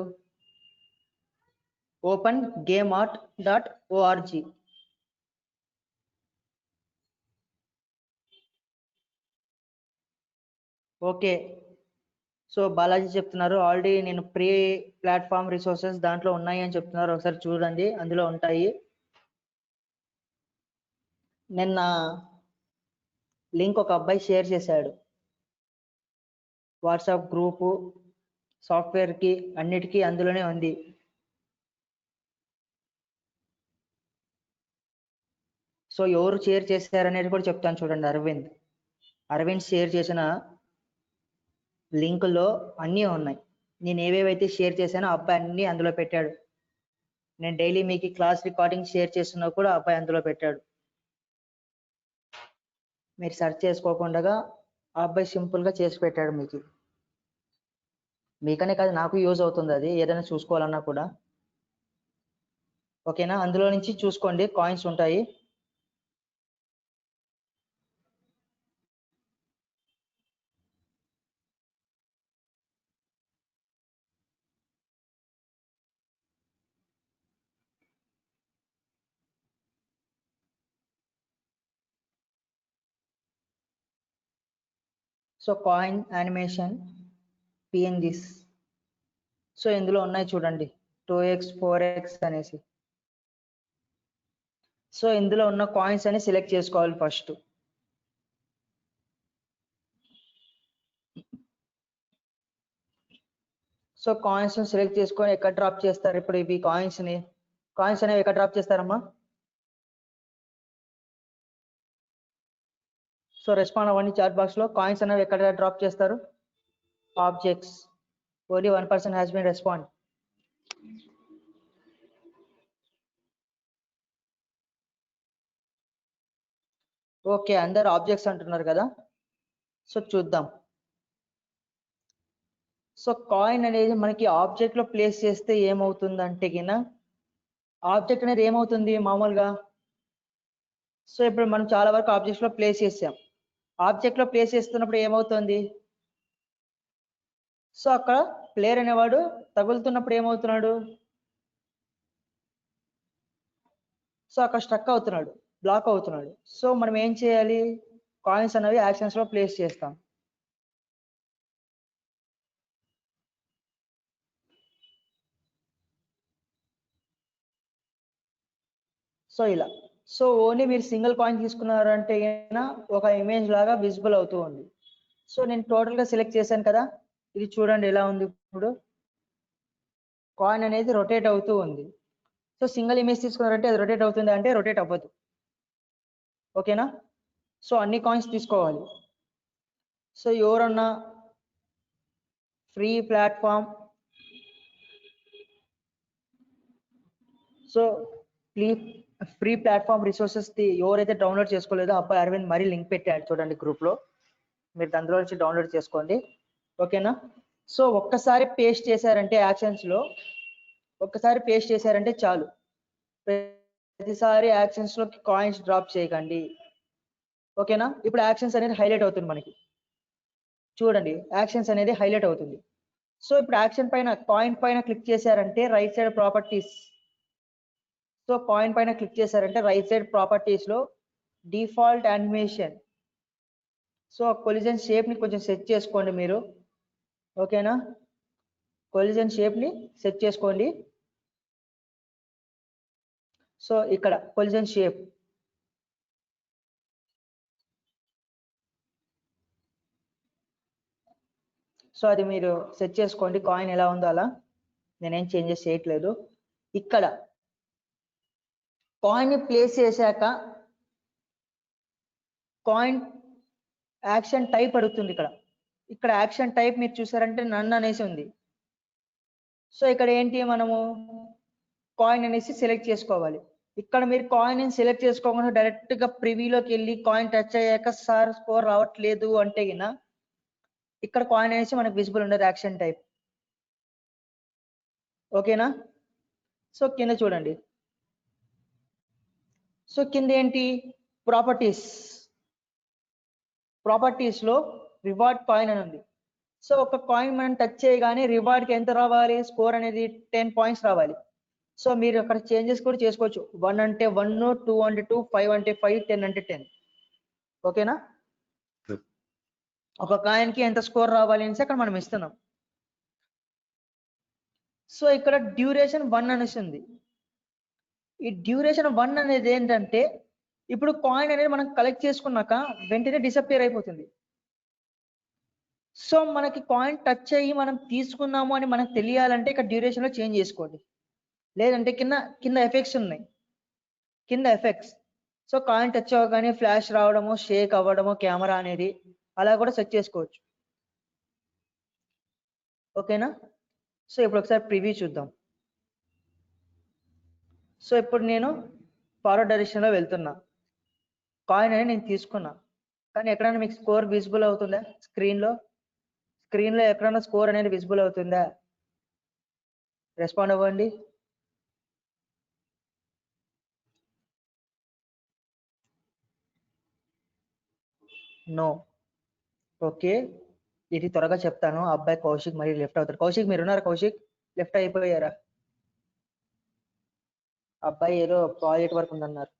Open GameArt.org. Okay, so Balaji చెప్తున్నారు ఆల్రెడీ నేను ప్రీ ప్లాట్ఫామ్ రిసోర్సెస్ దాంట్లో ఉన్నాయి అని చెప్తున్నారు. ఒకసారి చూడండి, అందులో ఉంటాయి. నిన్న లింక్ ఒక అబ్బాయి షేర్ చేశాడు వాట్సాప్ గ్రూపు, సాఫ్ట్వేర్ కి అన్నిటికీ అందులోనే ఉంది. సో ఎవరు షేర్ చేశారనేది కూడా చెప్తాను చూడండి. అరవింద్ షేర్ చేసిన లింకుల్లో అన్నీ ఉన్నాయి. నేను ఏవేవైతే షేర్ చేశానో అబ్బాయి అన్ని అందులో పెట్టాడు. నేను డైలీ మీకు క్లాస్ రికార్డింగ్ షేర్ చేస్తున్నా కూడా అబ్బాయి అందులో పెట్టాడు. మీరు సెర్చ్ చేసుకోకుండా ఆ అబ్బాయి సింపుల్ గా చేసి పెట్టాడు. మీకనే కాదు, నాకు యూజ్ అవుతుంది అది ఏదైనా చూసుకోవాలన్నా కూడా. ఓకేనా? అందులో నుంచి చూసుకోండి, కాయిన్స్ ఉంటాయి. So coin animation PNGs. So ఇందులో ఉన్నాయి చూడండి 2x 4x అనేసి. సో ఇందులో ఉన్న కాయిన్స్ అని సెలెక్ట్ చేసుకోవాలి ఫస్ట్. సో కాయిన్స్ సెలెక్ట్ చేసుకొని ఎక్కడ డ్రాప్ చేస్తారు? ఇప్పుడు ఇవి కాయిన్స్ అనేవి ఎక్కడ డ్రాప్ చేస్తారమ్మా? సో రెస్పాండ్ అవ్వండి చాట్ బాక్స్ లో. కాయిన్స్ అనేవి ఎక్కడ డ్రాప్ చేస్తారు? Objects. Only 1 person has been respond. Okay, అందరు ఆబ్జెక్ట్స్ అంటున్నారు కదా. సో చూద్దాం. సో కాయిన్ అనేది మనకి ఆబ్జెక్ట్ లో ప్లేస్ చేస్తే ఏమవుతుందంటే గిన, ఆబ్జెక్ట్ అనేది ఏమవుతుంది మామూలుగా? సో ఇప్పుడు మనం చాలా వరకు ఆబ్జెక్ట్స్ లో ప్లేస్ చేసాం. ఆబ్జెక్ట్ లో ప్లేస్ చేస్తున్నప్పుడు ఏమవుతుంది? సో అక్కడ ప్లేయర్ అనేవాడు తగులుతున్నప్పుడు ఏమవుతున్నాడు? సో అక్కడ స్ట్రక్ అవుతున్నాడు, బ్లాక్ అవుతున్నాడు. సో మనం ఏం చేయాలి? కాయిన్స్ అనేవి యాక్షన్స్ లో ప్లేస్ చేస్తాం. సో ఇలా. సో ఓన్లీ మీరు సింగిల్ కాయిన్ తీసుకున్నారంటే ఒక ఇమేజ్ లాగా విజిబుల్ అవుతూ ఉంది. సో నేను టోటల్ గా సెలెక్ట్ చేశాను కదా, ఇది చూడండి ఎలా ఉంది. ఇప్పుడు కాయిన్ అనేది రొటేట్ అవుతూ ఉంది. సో సింగిల్ ఇమేజ్ తీసుకున్నారంటే అది రొటేట్ అవుతుంది అంటే రొటేట్ అవ్వదు. ఓకేనా? సో అన్ని కాయిన్స్ తీసుకోవాలి. సో ఎవరన్నా free platform, so free platform resources ఎవరైతే డౌన్లోడ్ చేసుకోలేదో అబ్బాయి అరవింద్ మరీ లింక్ పెట్టాడు చూడండి గ్రూప్ లో, మీరు అందులో నుంచి డౌన్లోడ్ చేసుకోండి. ఓకేనా? సో ఒక్కసారి పేస్ట్ చేశారంటే యాక్షన్స్ లో ఒక్కసారి పేస్ట్ చేశారంటే చాలు. ప్రతిసారి యాక్షన్స్ లోకి కాయిన్స్ డ్రాప్ చేయకండి. ఓకేనా? ఇప్పుడు యాక్షన్స్ అనేది హైలైట్ అవుతుంది మనకి. చూడండి యాక్షన్స్ అనేది హైలైట్ అవుతుంది. సో ఇప్పుడు యాక్షన్ పైన కాయిన్ పైన క్లిక్ చేశారంటే right side properties. So coin పైన క్లిక్ చేశారంటే రైట్ సైడ్ ప్రాపర్టీస్ లో default animation. So collision shape ని కొంచెం సెట్ చేసుకోండి మీరు. ఓకేనా? కొలిజన్ షేప్ ని సెట్ చేసుకోండి. సో ఇక్కడ కొలిజన్ షేప్, సో అది మీరు సెట్ చేసుకోండి. కాయిన్ ఎలా ఉందో అలా, నేనేం చేంజెస్ చేయట్లేదు. ఇక్కడ కాయిన్ ని ప్లేస్ చేశాక కాయిన్ యాక్షన్ టైప్ అడుగుతుంది. ఇక్కడ యాక్షన్ టైప్ మీరు చూసారంటే నన్ అనేసి ఉంది. సో ఇక్కడ ఏంటి, మనము కాయిన్ అనేసి సెలెక్ట్ చేసుకోవాలి. ఇక్కడ మీరు కాయిన్ సెలెక్ట్ చేసుకోకుండా డైరెక్ట్ గా ప్రివ్యూలోకి వెళ్ళి కాయిన్ టచ్ అయ్యాక సార్ స్కోర్ రావట్లేదు అంటే గిన ఇక్కడ కాయిన్ అనేసి మనకు విజిబుల్ ఉండదు యాక్షన్ టైప్. ఓకేనా? సో కింద చూడండి. సో కింద ఏంటి, ప్రాపర్టీస్ లో రివార్డ్ కాయిన్ అని ఉంది. సో ఒక కాయిన్ మనం టచ్ చేయగానే రివార్డ్ కి ఎంత రావాలి, స్కోర్ అనేది 10 పాయింట్స్ రావాలి. సో మీరు అక్కడ చేంజెస్ కూడా చేసుకోవచ్చు. 1 అంటే 1, 2 అంటే 2, 5 అంటే 5, 10 అంటే 10. ఓకేనా? ఒక కాయిన్ కి ఎంత స్కోర్ రావాలి అనేసి అక్కడ మనం ఇస్తున్నాం. సో ఇక్కడ డ్యూరేషన్ 1 అనేసి ఉంది. ఈ డ్యూరేషన్ 1 అనేది ఏంటంటే ఇప్పుడు కాయిన్ అనేది మనం కలెక్ట్ చేసుకున్నాక వెంటనే డిసపియర్ అయిపోతుంది. సో మనకి కాయిన్ టచ్ అయ్యి మనం తీసుకున్నాము అని మనకు తెలియాలంటే ఇక్కడ డ్యూరేషన్ లో చేంజ్ చేసుకోండి. లేదంటే కింద ఎఫెక్ట్స్ ఉన్నాయి, కింద ఎఫెక్ట్స్. సో కాయిన్ టచ్ అవ్వగానే ఫ్లాష్ రావడము, షేక్ అవ్వడము కెమెరా అనేది, అలా కూడా సెట్ చేసుకోవచ్చు. ఓకేనా? సో ఇప్పుడు ఒకసారి ప్రివ్యూ చూద్దాం. సో ఇప్పుడు నేను ఫార్వర్డ్ డైరెక్షన్ లో వెళ్తున్నా, కాయిన్ అనేది నేను తీసుకున్నా, కానీ ఎక్కడైనా మీకు స్కోర్ విజిబుల్ అవుతుందా? స్క్రీన్ లో ఎక్కడైనా స్కోర్ అనేది విజిబుల్ అవుతుందా? రెస్పాండ్ అవ్వండి. నో. ఓకే, ఇది త్వరగా చెప్తాను. అబ్బాయి కౌశిక్ మరి లెఫ్ట్ అవుతారు. కౌశిక్ మీరు ఉన్నారు? కౌశిక్ లెఫ్ట్ అయిపోయారా? అబ్బాయి ఏదో ప్రాజెక్ట్ వర్క్ ఉందన్నారు.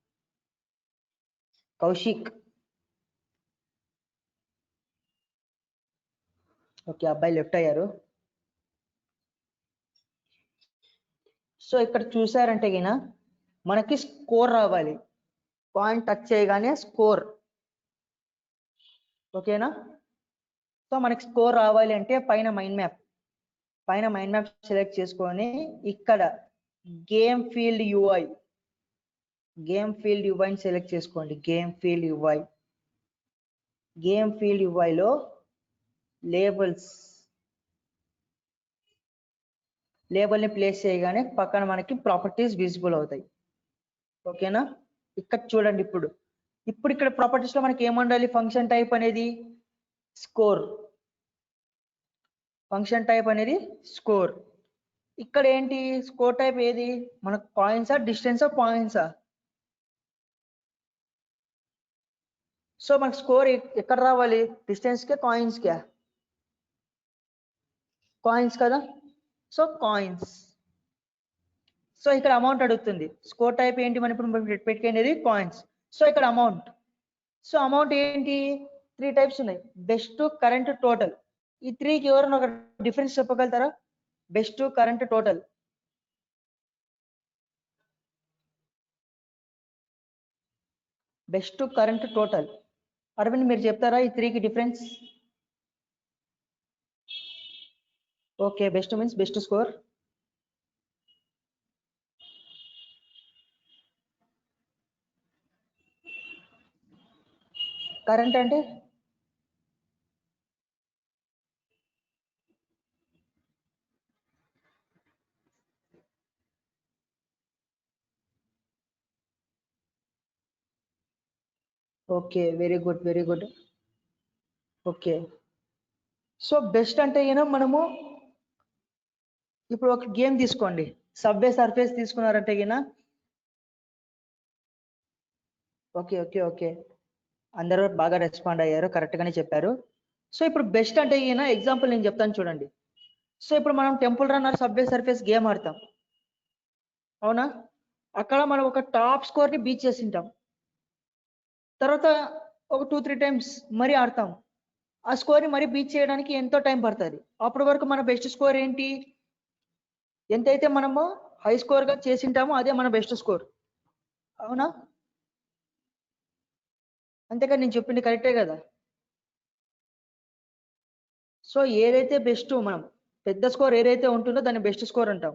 కౌశిక్ ఓకే, అబ్బాయి లెఫ్ట్ అయ్యారు. సో ఇక్కడ చూసారంటే గిన మనకి స్కోర్ రావాలి, కాయిన్ టచ్ చేయగానే స్కోర్. ఓకేనా? సో మనకి స్కోర్ రావాలి అంటే పైన మైండ్ మ్యాప్ సెలెక్ట్ చేసుకొని ఇక్కడ గేమ్ ఫీల్డ్ యూఐ సెలెక్ట్ చేసుకోండి. గేమ్ ఫీల్డ్ యూఐలో లేబుల్ ని ప్లేస్ చేయగానే పక్కన మనకి ప్రాపర్టీస్ విజిబుల్ అవుతాయి. ఓకేనా? ఇక్కడ చూడండి. ఇప్పుడు ఇక్కడ ప్రాపర్టీస్ లో మనకి ఏముండాలి, ఫంక్షన్ టైప్ అనేది స్కోర్. ఇక్కడ ఏంటి స్కోర్ టైప్ ఏది, మనకు కాయిన్సా, డిస్టెన్సా, పాయింట్సా? సో మనకు స్కోర్ ఎక్కడ రావాలి, డిస్టెన్స్ కే కాయిన్స్ కే? కాయిన్స్ కదా. So coins. సో ఇక్కడ అమౌంట్ అడుగుతుంది. స్కోర్ టైప్ ఏంటి, మనం ఇప్పుడు పెట్టుకునేది కాయిన్స్. సో ఇక్కడ అమౌంట్. సో అమౌంట్ ఏంటి, 3 టైప్స్ ఉన్నాయి, బెస్ట్, కరెంట్, టోటల్. ఈ 3కి ఎవరైనా ఒక డిఫరెన్స్ చెప్పగలుగుతారా? Best, current, total. Best current total. Aravind మీరు చెప్తారా ఈ 3కి difference? Okay, best means best score. Current అంటే okay, very good very good. Okay, so best అంటే మనము ఇప్పుడు ఒక గేమ్ తీసుకోండి, సబ్వే సర్ఫేస్ తీసుకున్నారంటే ఓకే ఓకే ఓకే, అందరూ బాగా రెస్పాండ్ అయ్యారు, కరెక్ట్గానే చెప్పారు. సో ఇప్పుడు బెస్ట్ అంటే ఎగ్జాంపుల్ నేను చెప్తాను చూడండి. సో ఇప్పుడు మనం Temple Run or Subway Surfers game ఆడతాం, అవునా? అక్కడ మనం ఒక టాప్ స్కోర్ని బీట్ చేసి ఉంటాం, తర్వాత ఒక 2-3 టైమ్స్ మరీ ఆడతాం, ఆ స్కోర్ని మరీ బీట్ చేయడానికి ఎంతో టైం పడుతుంది. అప్పటి వరకు మన బెస్ట్ స్కోర్ ఏంటి? ఎంతైతే మనము హై స్కోర్గా చేసింటామో అదే మన బెస్ట్ స్కోర్, అవునా? అంతేగా నేను చెప్పింది కరెక్టే కదా? సో ఏదైతే బెస్ట్, మనం పెద్ద స్కోర్ ఏదైతే ఉంటుందో దాన్ని బెస్ట్ స్కోర్ అంటాం,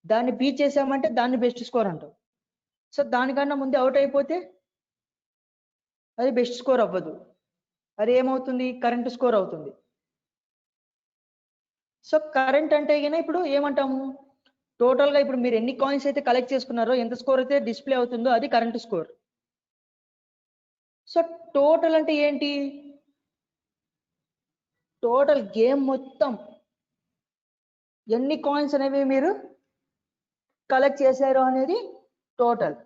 దాన్ని బీట్ చేసామంటే దాన్ని బెస్ట్ స్కోర్ అంటాం. సో దానికన్నా ముందే అవుట్ అయిపోతే అది బెస్ట్ స్కోర్ అవ్వదు, అది ఏమవుతుంది? కరెంట్ స్కోర్ అవుతుంది. సో కరెంట్ అంటే ఇప్పుడు ఏమంటాము? టోటల్గా ఇప్పుడు మీరు ఎన్ని కాయిన్స్ అయితే కలెక్ట్ చేసుకున్నారో, ఎంత స్కోర్ అయితే డిస్ప్లే అవుతుందో అది కరెంట్ స్కోర్. సో టోటల్ అంటే ఏంటి? టోటల్ గేమ్ మొత్తం ఎన్ని కాయిన్స్ అనేవి మీరు కలెక్ట్ చేశారు అనేది టోటల్,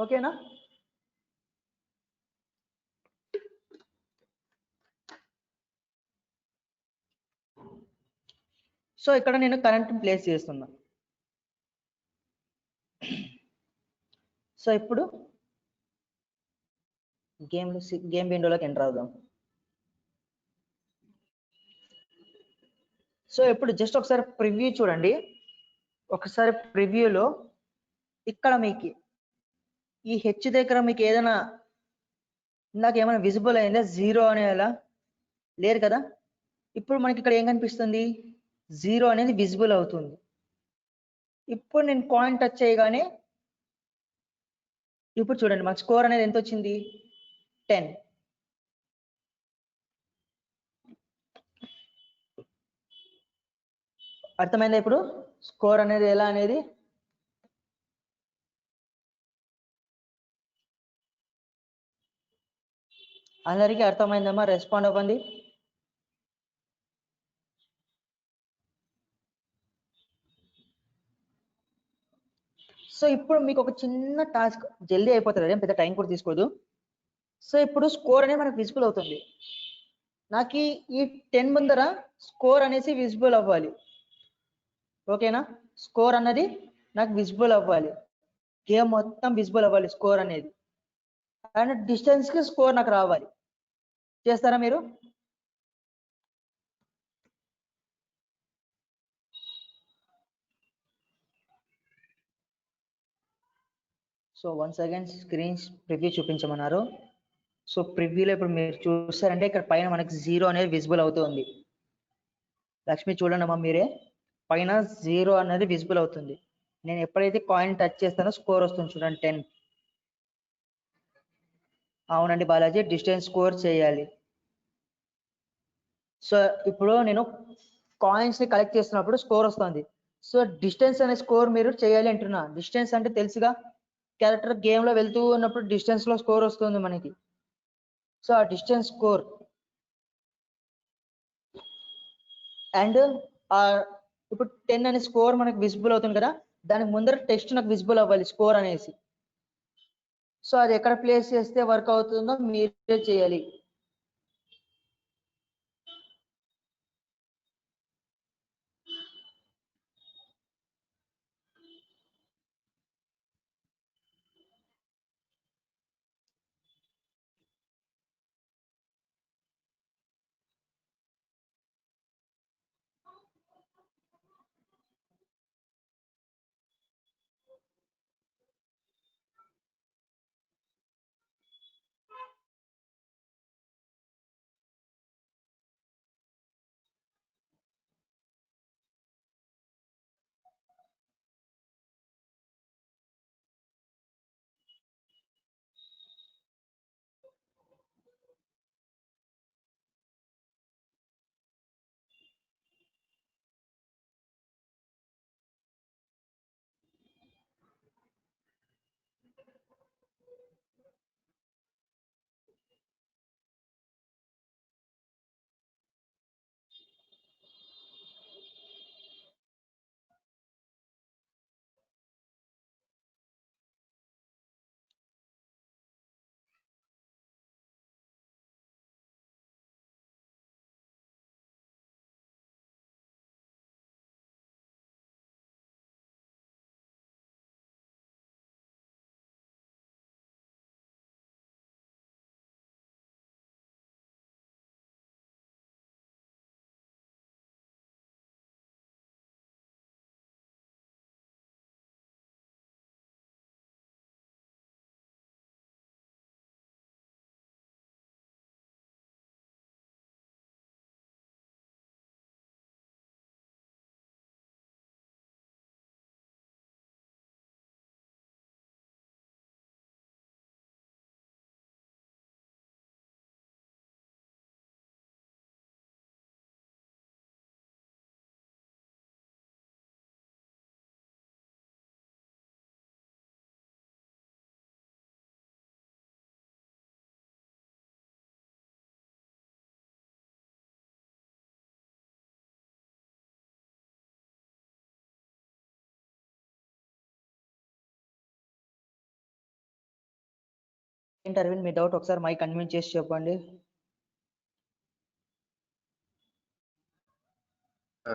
ఓకేనా? సో ఇక్కడ నేను కరెంట్ ప్లేస్ చేస్తున్నా. సో ఇప్పుడు గేమ్ విండోలోకి ఎంటర్ అవుదాం. సో ఇప్పుడు జస్ట్ ఒకసారి ప్రివ్యూ చూడండి. ఒకసారి ప్రివ్యూలో ఇక్కడ మీకు ఈ హెచ్ దగ్గర మీకు ఏదైనా ఇందాక ఏమైనా విజిబుల్ అయిందా? 0 అనేలా లేదు కదా? ఇప్పుడు మనకి ఇక్కడ ఏం కనిపిస్తుంది? 0 అనేది విజిబుల్ అవుతుంది. ఇప్పుడు నేను కాయిన్ టచ్ చేయగానే ఇప్పుడు చూడండి మాకు స్కోర్ అనేది ఎంత వచ్చింది? 10. అర్థమైందా ఇప్పుడు స్కోర్ అనేది ఎలా అనేది? అందరికీ అర్థమైందమ్మా? రెస్పాండ్ అవ్వండి. సో ఇప్పుడు మీకు ఒక చిన్న టాస్క్, జల్దీ అయిపోతుంది, అదేం పెద్ద టైం కూడా తీసుకోదు. సో ఇప్పుడు స్కోర్ అనేది మనకు విజిబుల్ అవుతుంది. నాకు ఈ 10 ముందర స్కోర్ అనేసి విజిబుల్ అవ్వాలి, ఓకేనా? స్కోర్ అన్నది నాకు విజిబుల్ అవ్వాలి, గేమ్ మొత్తం విజిబుల్ అవ్వాలి స్కోర్ అనేది, అండ్ డిస్టెన్స్కి స్కోర్ నాకు రావాలి. చేస్తారా మీరు? So once again screen preview చూపించమన్నారు. సో ప్రివ్యూలో ఇప్పుడు మీరు చూస్తారంటే ఇక్కడ పైన మనకి 0 అనేది విజిబుల్ అవుతుంది. లక్ష్మి చూడండి అమ్మా, మీరే పైన 0 అనేది విజిబుల్ అవుతుంది. నేను ఎప్పుడైతే కాయిన్ టచ్ చేస్తానో స్కోర్ వస్తుంది చూడండి, 10. అవునండి బాలాజీ, డిస్టెన్స్ స్కోర్ చేయాలి. సో ఇప్పుడు నేను కాయిన్స్ ని కలెక్ట్ చేస్తున్నప్పుడు స్కోర్ వస్తుంది. సో డిస్టెన్స్ అనే స్కోర్ మీరు చేయాలి అంటున్నా. డిస్టెన్స్ అంటే తెలుసుగా, క్యారెక్టర్ గేమ్ లో వెళ్తూ ఉన్నప్పుడు డిస్టెన్స్ లో స్కోర్ వస్తుంది మనకి. సో ఆ డిస్టెన్స్ స్కోర్ అండ్ ఇప్పుడు 10 అనే స్కోర్ మనకు విజిబుల్ అవుతుంది కదా, దానికి ముందర టెక్స్ట్ నాకు విజిబుల్ అవ్వాలి స్కోర్ అనేసి. సో అది ఎక్కడ ప్లేస్ చేస్తే వర్క్ అవుతుందో మీరే చేయాలి. ఏంటి అరవింద్ మీ డౌట్ ఒకసారి మైక్ కన్విన్స్ చేసి చెప్పండి.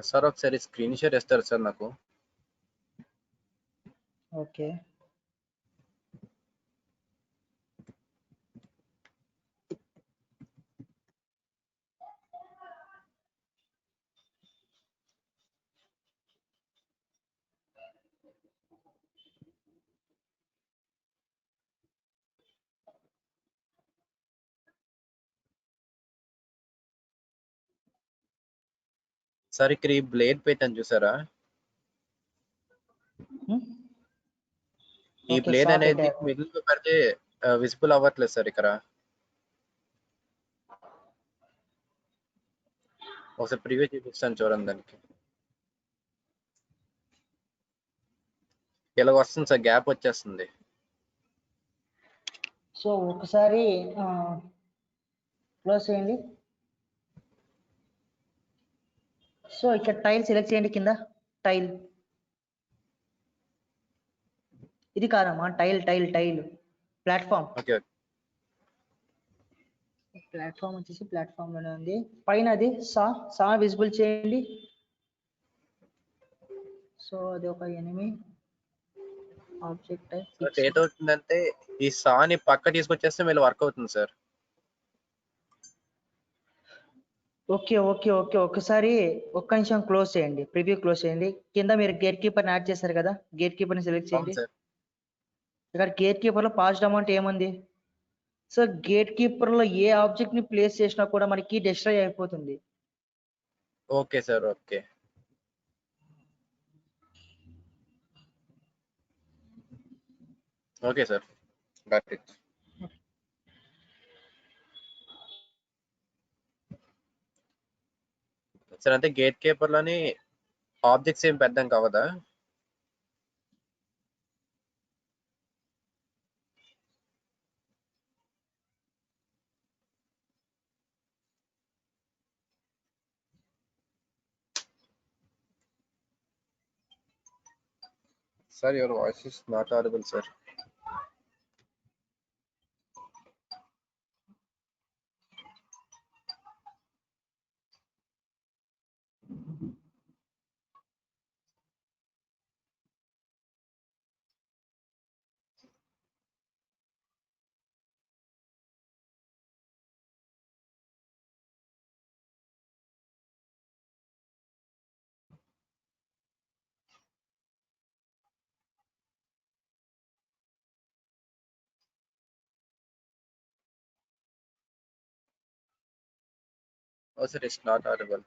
సార్ ఒకసారి స్క్రీన్ షేర్ ఇస్తారు సార్ నాకు. ఓకే సార్ ఇక్కడ ఈ బ్లేడ్ పెట్టాను చూసారా, ఈ ఓకే బ్లేడ్ షాప్ అనేది పెట్టారు. మిడిల్ లో పెడితే విజిబుల్ అవ్వట్లేదు సార్. ఇక్కడ ఒకసారి ప్రివ్యూ చూపిస్తాను చూడండి. దానికి ఇలాగ వస్తుంది సార్, గ్యాప్ వచ్చేస్తుంది. సో ఒకసారి క్లోజ్ చేయండి. సో ఇక్కడ టైల్ సెలెక్ట్ చేయండి, కింద టైల్. ఇది కాదమ్మా, tile tile tile platform. Okay platform వచ్చేసి ప్లాట్ఫామ్ లోనే ఉంది. పైన అది సా విజిబుల్ చేయండి. సో అది ఒక ఎనిమి ఆబ్జెక్ట్ సార్ ఏదవుతుందంటే ఈ సాని పక్క తీసుకొచ్చేస్తే వీళ్ళు వర్క్ అవుతుంది సార్. ఓకే ఓకే ఓకే ఒకసారి ఒక్క నిమిషం క్లోజ్ చేయండి, ప్రివ్యూ క్లోజ్ చేయండి. కింద మీరు గేట్ కీపర్ యాడ్ చేశారు కదా, గేట్ కీపర్ ని సెలెక్ట్ అవును చేయండి. సార్. ఇక్కడ గేట్ కీపర్ లో పాస్డ్ అమౌంట్ ఏముంది? సో గేట్ కీపర్ లో ఏ ఆబ్జెక్ట్ ని ప్లేస్ చేసినా కూడా మనకి డిస్ట్రాయ్ అయిపోతుంది. Okay sir. Okay okay sir, got it. Sir అంటే గేట్ కీపర్ లోని ఆబ్జెక్ట్స్ ఏం పెద్దాం కావదా? Sir your voice is not audible sir. Oh sir, it's not audible.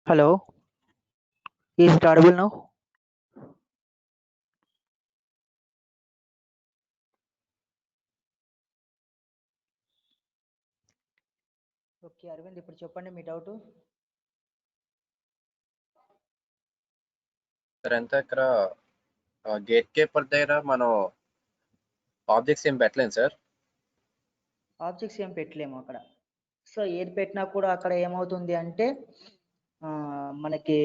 Hello, is it audible now? Okay Aravind, ఇప్పుడు చెప్పండి మీ డౌట్. సార్ ఎంత ఇక్కడ gate keeper దగ్గర మనం ఆబ్జెక్ట్స్ ఏం పెట్టలేం సార్. ఆబ్జెక్ట్స్ ఏం పెట్టలేము అక్కడ. సో ఏది పెట్టినా కూడా అక్కడ ఏమవుతుంది అంటే మనకి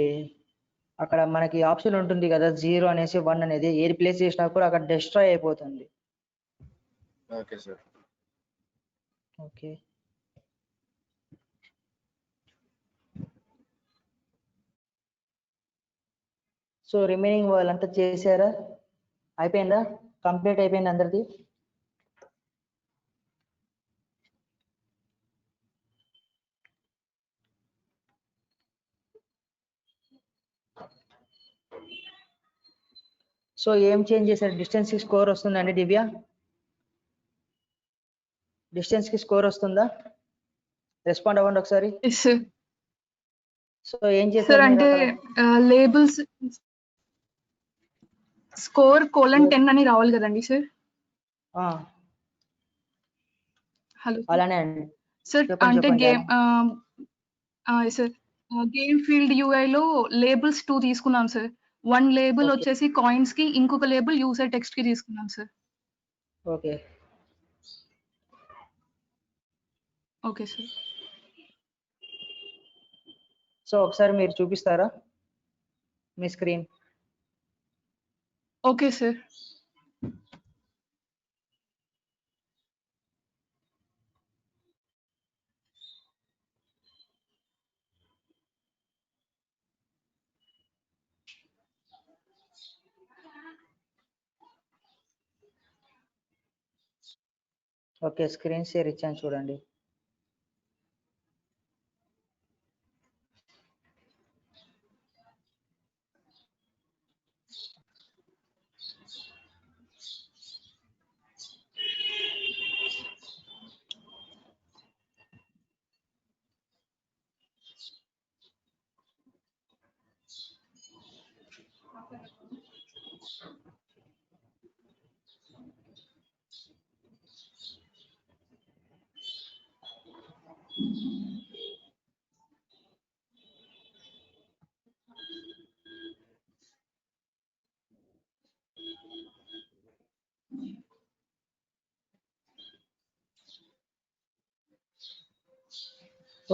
అక్కడ మనకి ఆప్షన్ ఉంటుంది కదా, 0 అనేసి 1 అనేది, ఏది ప్లేస్ చేసినా కూడా అక్కడ డిస్ట్రాయ్ అయిపోతుంది. Okay sir. Okay, so remaining వాళ్ళంతా చేశారా? అయిపోయిందా? కంప్లీట్ అయిపోయింది అందరిది? సో ఏం చేంజ్ చేశారు? డిస్టెన్స్ కి స్కోర్ వస్తుందండి దివ్య? డిస్టెన్స్ కి స్కోర్ వస్తుందా? రెస్పాండ్ అవ్వండి ఒకసారి. Yes sir. సో ఏం సార్ చేశారు మీరు అంటే అక్కడ? లేబుల్స్ స్కోర్ :10 అని రావాలి కదండి సార్. ఆ, హలో అలానే అండి. సార్. చెప్పండి అంటే చెప్పండి. గేమ్ సార్ గేమ్ ఫీల్డ్ యూఐలో లేబుల్స్ 2 తీసుకున్నాం సార్. 1 లేబుల్ ఓకే వచ్చేసి కాయిన్స్ కి, ఇంకొక లేబుల్ యూజర్ టెక్స్ట్ కి తీసుకున్నాం sir. Okay okay sir. So ఒకసారి మీరు చూపిస్తారా మీ screen? Okay sir. Okay, screen share ఇచ్చాను చూడండి.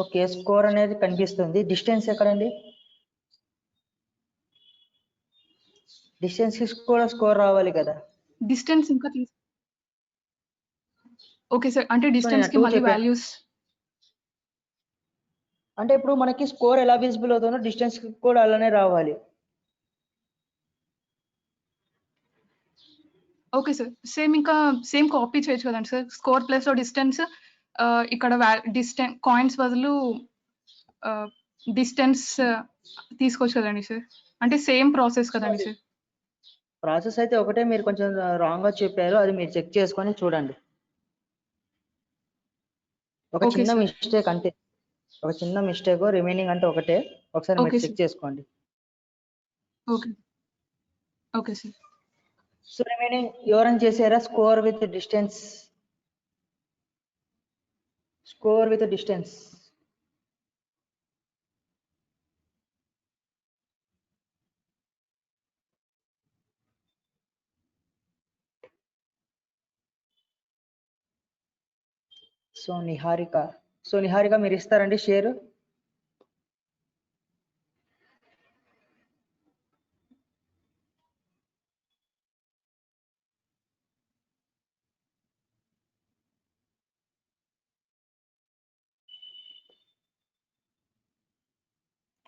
ఓకే, స్కోర్ అనేది కనిపిస్తుంది. డిస్టెన్స్ ఎక్కడండి? డిస్టెన్స్ కి కూడా స్కోర్ రావాలి కదా. డిస్టెన్స్ ఇంకా ఓకే సార్. అంటే సో నేను డిస్టెన్స్ కి 2 మళ్ళీ చెప్పాను. వాల్యూస్. అంటే ఇప్పుడు మనకి స్కోర్ ఎలా విజిబుల్ అవుతుందో డిస్టెన్స్ కి కూడా అలానే రావాలి. Okay sir. సేమ్ కాపీ చేయొచ్చు కదండి సార్. స్కోర్ ప్లస్ డిస్టెన్స్ ఇక్కడ కాయిన్స్ బదులు డిస్టెన్స్ తీసుకోవచ్చు కదండి సార్. అంటే సేమ్ ప్రాసెస్ కదండి సార్. ప్రాసెస్ అయితే ఒకటే, మీరు కొంచెం రాంగ్ గా చెప్పారు. అది మీరు చెక్ చేసుకొని చూడండి. ఒక ఓకే చిన్న సార్. మిస్టేక్ అంతే, ఒక చిన్న మిస్టేక్. రిమైనింగ్ అంటే ఒకటే. ఒకసారి మీరు ఓకే చెక్ సార్. చేసుకోండి. Okay. Okay sir. So remaining ఎవరైనా చేశారా? Score with distance, score with distance. So Niharika మీరు ఇస్తారండి షేర్?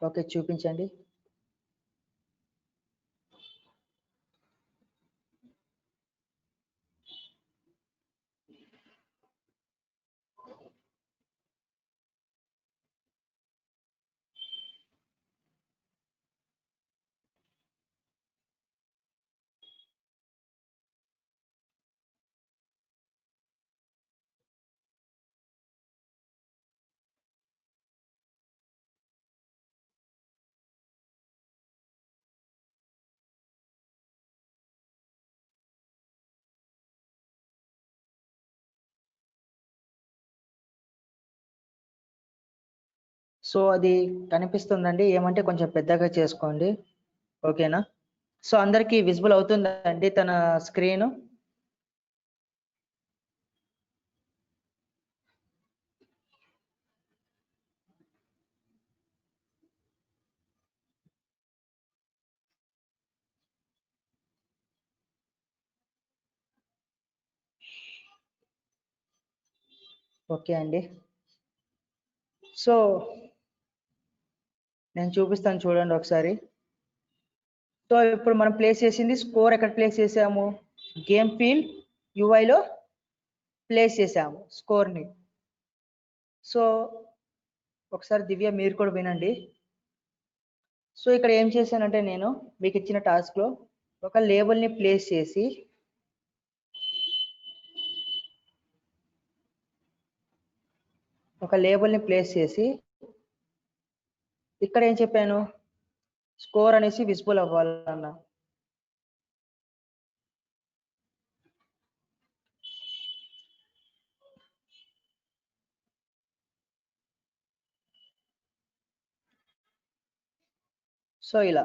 ఓకే, చూపించండి. సో అది కనిపిస్తుందండి, ఏమంటే కొంచెం పెద్దగా చేసుకోండి, ఓకేనా? సో అందరికీ విజిబుల్ అవుతుందండి తన స్క్రీన్? ఓకే అండి. సో నేను చూపిస్తాను చూడండి ఒకసారి. సో ఇప్పుడు మనం ప్లేస్ చేసింది స్కోర్ ఎక్కడ ప్లేస్ చేసాము? గేమ్ ఫీల్డ్ యూఐలో ప్లేస్ చేసాము స్కోర్ని. సో ఒకసారి దివ్య మీరు కూడా వినండి. సో ఇక్కడ ఏం చేశానంటే నేను మీకు ఇచ్చిన టాస్క్లో ఒక లేబుల్ని ప్లేస్ చేసి ఇక్కడ ఏం చెప్పాను? స్కోర్ అనేసి విజిబుల్ అవ్వాలన్నా. సో ఇలా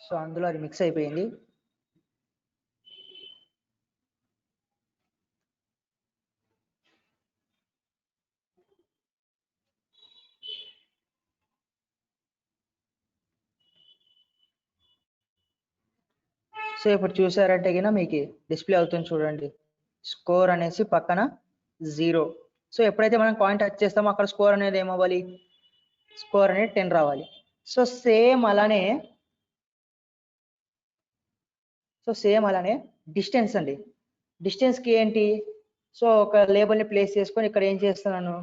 సో అందులో అది మిక్స్ అయిపోయింది. సో ఇప్పుడు చూసారంటే గిన మీకు డిస్ప్లే అవుతుంది చూడండి, స్కోర్ అనేసి పక్కన 0. సో ఎప్పుడైతే మనం కాయిన్ టచ్ చేస్తామో అక్కడ స్కోర్ అనేది ఏమవ్వాలి? స్కోర్ అనేది 10 రావాలి. సో సేమ్ అలానే డిస్టెన్స్ అండి. డిస్టెన్స్కి ఏంటి? సో ఒక లేబుల్ని ప్లేస్ చేసుకొని ఇక్కడ ఏం చేస్తున్నాను,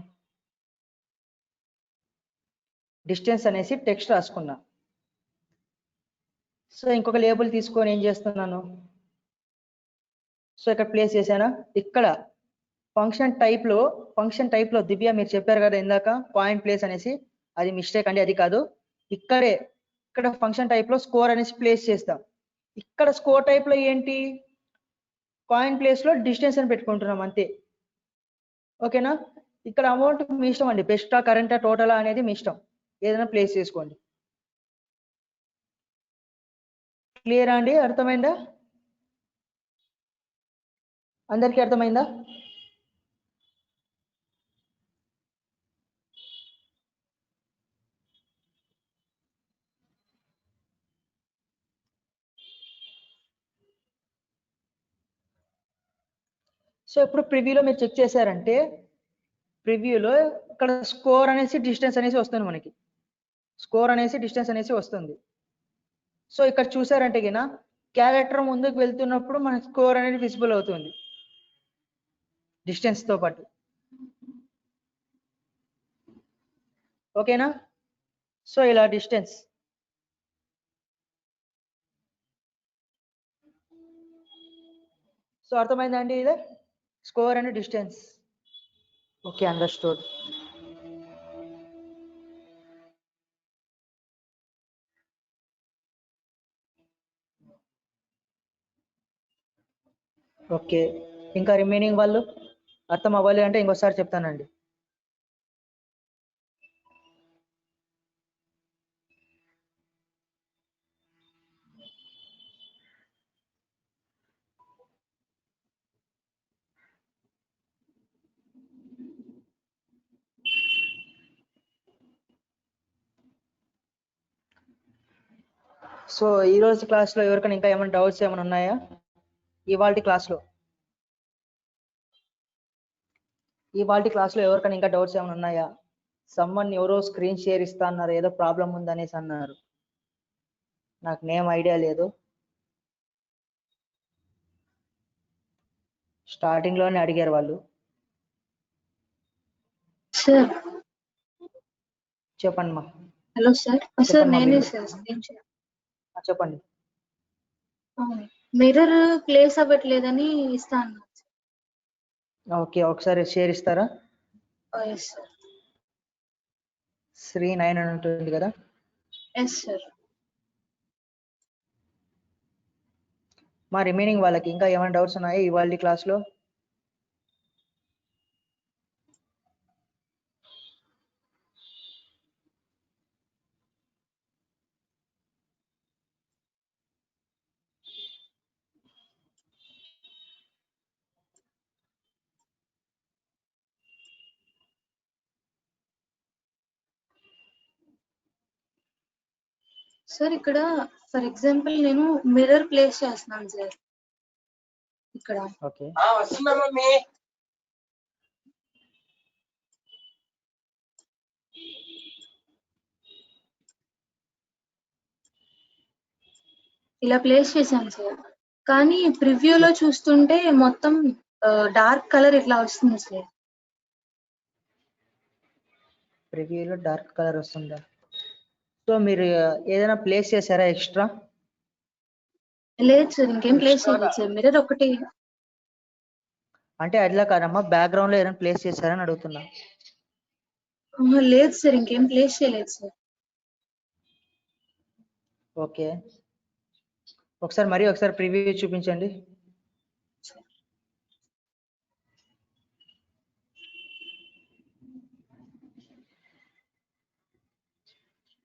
డిస్టెన్స్ అనేసి టెక్స్ట్ రాసుకున్నా. సో ఇంకొక లేబుల్ తీసుకొని ఏం చేస్తున్నాను, సో ఇక్కడ ప్లేస్ చేశానా? ఇక్కడ ఫంక్షన్ టైప్లో దివ్య మీరు చెప్పారు కదా ఇందాక పాయింట్ ప్లేస్ అనేసి, అది మిస్టేక్ అండి, అది కాదు. ఇక్కడ ఫంక్షన్ టైప్లో స్కోర్ అనేసి ప్లేస్ చేస్తాం. ఇక్కడ స్కోర్ టైప్లో ఏంటి, కాయిన్ ప్లేస్లో డిస్టెన్స్ అని పెట్టుకుంటున్నాం అంతే, ఓకేనా? ఇక్కడ అమౌంట్ మీ ఇష్టం అండి, బెస్టా కరెంటా టోటలా అనేది మీ ఇష్టం, ఏదైనా ప్లేస్ చేసుకోండి. క్లియరా అండి? అర్థమైందా? అందరికీ అర్థమైందా? సో ఇప్పుడు ప్రివ్యూలో మీరు చెక్ చేశారంటే ప్రివ్యూలో ఇక్కడ స్కోర్ అనేసి డిస్టెన్స్ అనేసి వస్తుంది, మనకి స్కోర్ అనేసి డిస్టెన్స్ అనేసి వస్తుంది. సో ఇక్కడ చూసారంటే గిన క్యారెక్టర్ ముందుకు వెళ్తున్నప్పుడు మనకి స్కోర్ అనేది విజిబుల్ అవుతుంది డిస్టెన్స్ తో పాటు, ఓకేనా? సో ఇలా డిస్టెన్స్. సో అర్థమైందా అండి? ఇదే score and distance. Okay, understood. Okay, ఇంకా రిమైనింగ్ వాళ్ళు అర్థం అవ్వాలి అంటే ఇంకోసారి చెప్తానండి. సో ఈ రోజు క్లాస్లో ఎవరికైనా ఇంకా ఏమైనా డౌట్స్ ఏమైనా ఉన్నాయా? ఇవాల్టి క్లాస్లో ఎవరికైనా ఇంకా డౌట్స్ ఏమైనా ఉన్నాయా? సమ్మన్ ఎవరో స్క్రీన్ షేర్ ఇస్తా అన్నారు, ఏదో ప్రాబ్లం ఉందనేసి అన్నారు, నాకు నేమ్ ఐడియా లేదు. స్టార్టింగ్ లోనే అడిగారు వాళ్ళు. సార్ చెప్పండి మా. Hello sir. సార్ నేనే సార్. చెప్పండి. మిర్రర్ ప్లేస్ అవ్వట్లేదని ఇస్తా అన్నారు. ఓకే, ఒకసారి షేర్ ఇస్తారా? Yes sir. 3-9 అని ఉంటుంది కదా? Yes sir. మా రిమైనింగ్ వాళ్ళకి ఇంకా ఏమైనా డౌట్స్ ఉన్నాయా ఇవాళ క్లాస్లో? సార్ ఇక్కడ ఫర్ ఎగ్జాంపుల్ నేను మిర్రర్ ప్లేస్ చేస్తున్నాను సార్ ఇక్కడ. ఓకే ఇలా ప్లేస్ చేశాను సార్. కానీ ప్రివ్యూలో చూస్తుంటే మొత్తం డార్క్ కలర్ ఇట్లా వస్తుంది సార్. ప్రివ్యూలో డార్క్ కలర్ వస్తుందా? సో మీరు ఏదైనా ప్లేస్ చేశారా ఎక్స్ట్రా? లేదు సార్, ఇంకేం ప్లేస్ చేయలేదు సార్, మిర్రర్ ఒకటి. అంటే అట్లా కాదమ్మా, బ్యాక్గ్రౌండ్ లో ఏదైనా ప్లేస్ చేశారని అడుగుతున్నా. లేదు సార్, ఇంకేం ప్లేస్ చేయలేదు సార్. ఓకే ఒకసారి ప్రివ్యూ చూపించండి.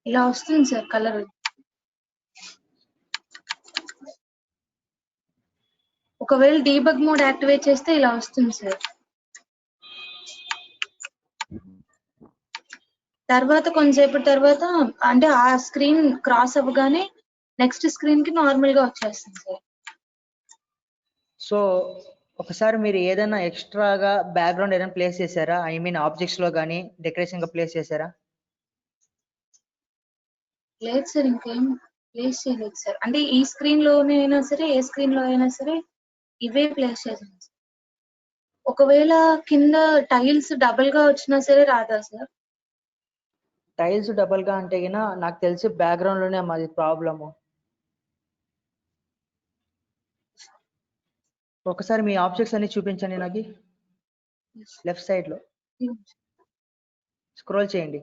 ఇలా వస్తుంది సార్ కలర్. ఒకవేళ డీబగ్ మోడ్ యాక్టివేట్ చేస్తే ఇలా వస్తుంది సార్. తర్వాత కొంతసేపటి తర్వాత అంటే ఆ స్క్రీన్ క్రాస్ అవ్వగానే నెక్స్ట్ స్క్రీన్ కి నార్మల్ గా వచ్చేస్తుంది సార్. సో ఒకసారి మీరు ఏదైనా ఎక్స్ట్రాగా బ్యాక్గ్రౌండ్ ఏదైనా ప్లేస్ చేశారా? ఐ మీన్ ఆబ్జెక్ట్స్ లో కానీ డెకరేషన్ గా ప్లేస్ చేశారా? లేదు సార్, ఇంకేం ప్లేస్ చేయలేదు సార్. అంటే ఈ స్క్రీన్ లోనే అయినా సరే, ఏ స్క్రీన్ లో అయినా సరే ఇవే ప్లేస్ చేశాను సార్. ఒకవేళ కింద టైల్స్ డబుల్ గా వచ్చినా సరే రాదా సార్? టైల్స్ డబల్ గా అంటే గిన నాకు తెలిసి బ్యాక్గ్రౌండ్ లోనే మాది ప్రాబ్లము. ఒకసారి మీ ఆబ్జెక్ట్స్ అన్ని చూపించండి నాకు. లెఫ్ట్ సైడ్ లో స్క్రోల్ చేయండి.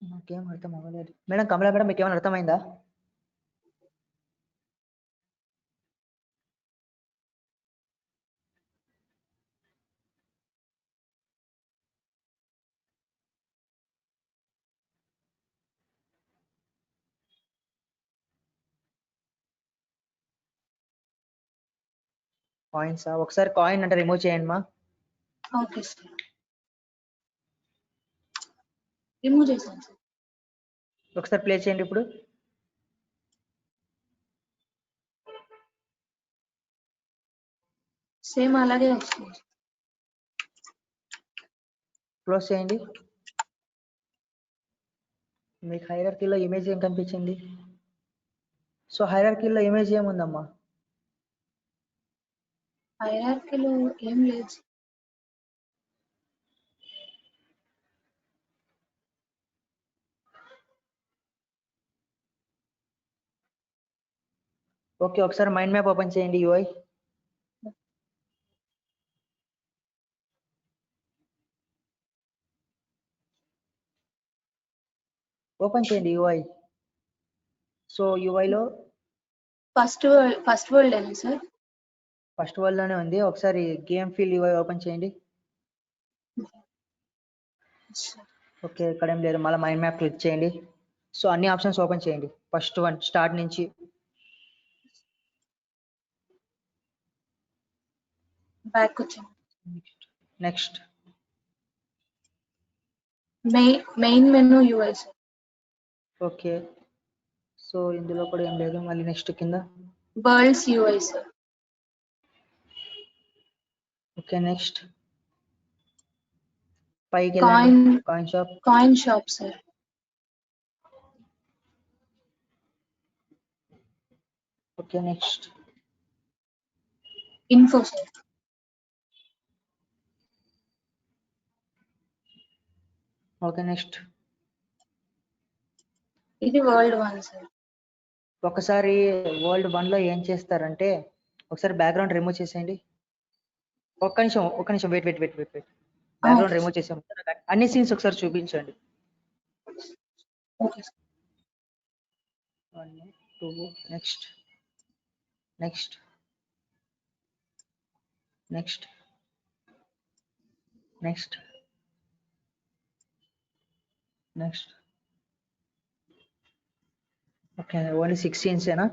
నాకేం అర్థం అవ్వలేదు మేడం. కమలా మేడం మీకు ఏమైనా అర్థమైందా? కాయిన్స్ ఒకసారి కాయిన్ అంటే రిమూవ్ చేయండి మా. ఓకే సార్, రిమూవ్ చేశాను సార్. ఒకసారి ప్లే చేయండి ఇప్పుడు. సేమ్ అలాగే వస్తుంది. క్లోజ్ చేయండి. మీకు హైరార్కీలో ఇమేజ్ ఏం కనిపించింది? సో హైరార్కీలో ఇమేజ్ ఏముందమ్మా? హైరార్కీలో ఏం లేదు. ఓకే ఒకసారి మైండ్ మ్యాప్ ఓపెన్ చేయండి. యూఐ ఓపెన్ చేయండి. యూఐ. సో యూఐలో ఫస్ట్ వరల్డ్ అయినా సార్? ఫస్ట్ వరల్డ్ లోనే ఉంది. ఒకసారి గేమ్ ఫీల్ యూఐ ఓపెన్ చేయండి. ఓకే ఇక్కడ ఏం లేదు. మళ్ళీ మైండ్ మ్యాప్ క్లిక్ చేయండి. సో అన్ని ఆప్షన్స్ ఓపెన్ చేయండి. ఫస్ట్ వన్ స్టార్ట్ నుంచి. బ్యాక్ వచ్చాను. Next main menu UI sir. Okay so ఇందులో కూడా ఏం లేదు. మళ్ళీ నెక్స్ట్ కింద world's UI sir. Okay next పైకి వెళ్ళండి. Coin shop. Coin shop sir. Okay next info sir. Okay next ఇది వరల్డ్ 1 సార్. ఒకసారి వరల్డ్ 1 లో ఏం చేస్తారంటే ఒకసారి బ్యాక్గ్రౌండ్ రిమూవ్ చేసేయండి. ఒక్క నిమిషం వెయిట్. బ్యాక్గ్రౌండ్ రిమూవ్ చేసాం. అన్ని సీన్స్ ఒకసారి చూపించండి. Okay sir. 1 2 next next okay only 16 ఏనా?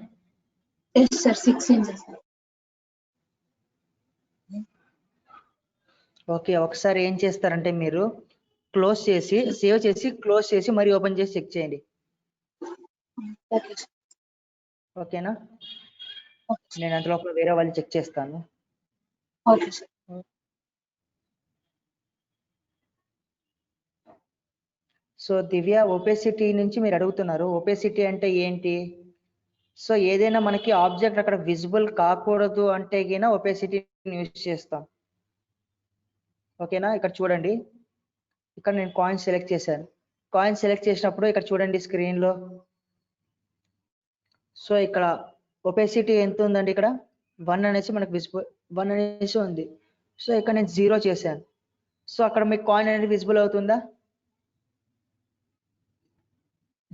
Yes sir 6 inches. ఓకే, ఒకసారి ఏం చేస్తారంటే మీరు క్లోజ్ చేసి సేవ్ చేసి క్లోజ్ చేసి మరి ఓపెన్ చేసి చెక్ చేయండి. Okay sir. ఓకేనా? నేను అంతలో వేరే వాళ్ళు చెక్ చేస్తాను. Okay sir. సో దివ్య, ఒపేసిటీ నుంచి మీరు అడుగుతున్నారు. ఒపేసిటీ అంటే ఏంటి? సో ఏదైనా మనకి ఆబ్జెక్ట్ అక్కడ విజిబుల్ కాకూడదు అంటే గిన ఒపేసిటీని యూజ్ చేస్తాం. ఓకేనా? ఇక్కడ చూడండి, ఇక్కడ నేను కాయిన్ సెలెక్ట్ చేశాను. కాయిన్ సెలెక్ట్ చేసినప్పుడు ఇక్కడ చూడండి స్క్రీన్ లో. సో ఇక్కడ ఒపేసిటీ ఎంత ఉందండి? ఇక్కడ 1 అనేసి మనకు విజిబుల్ 1 అనేసి ఉంది. సో ఇక్కడ నేను 0 చేశాను. సో అక్కడ మీకు కాయిన్ అనేది విజిబుల్ అవుతుందా?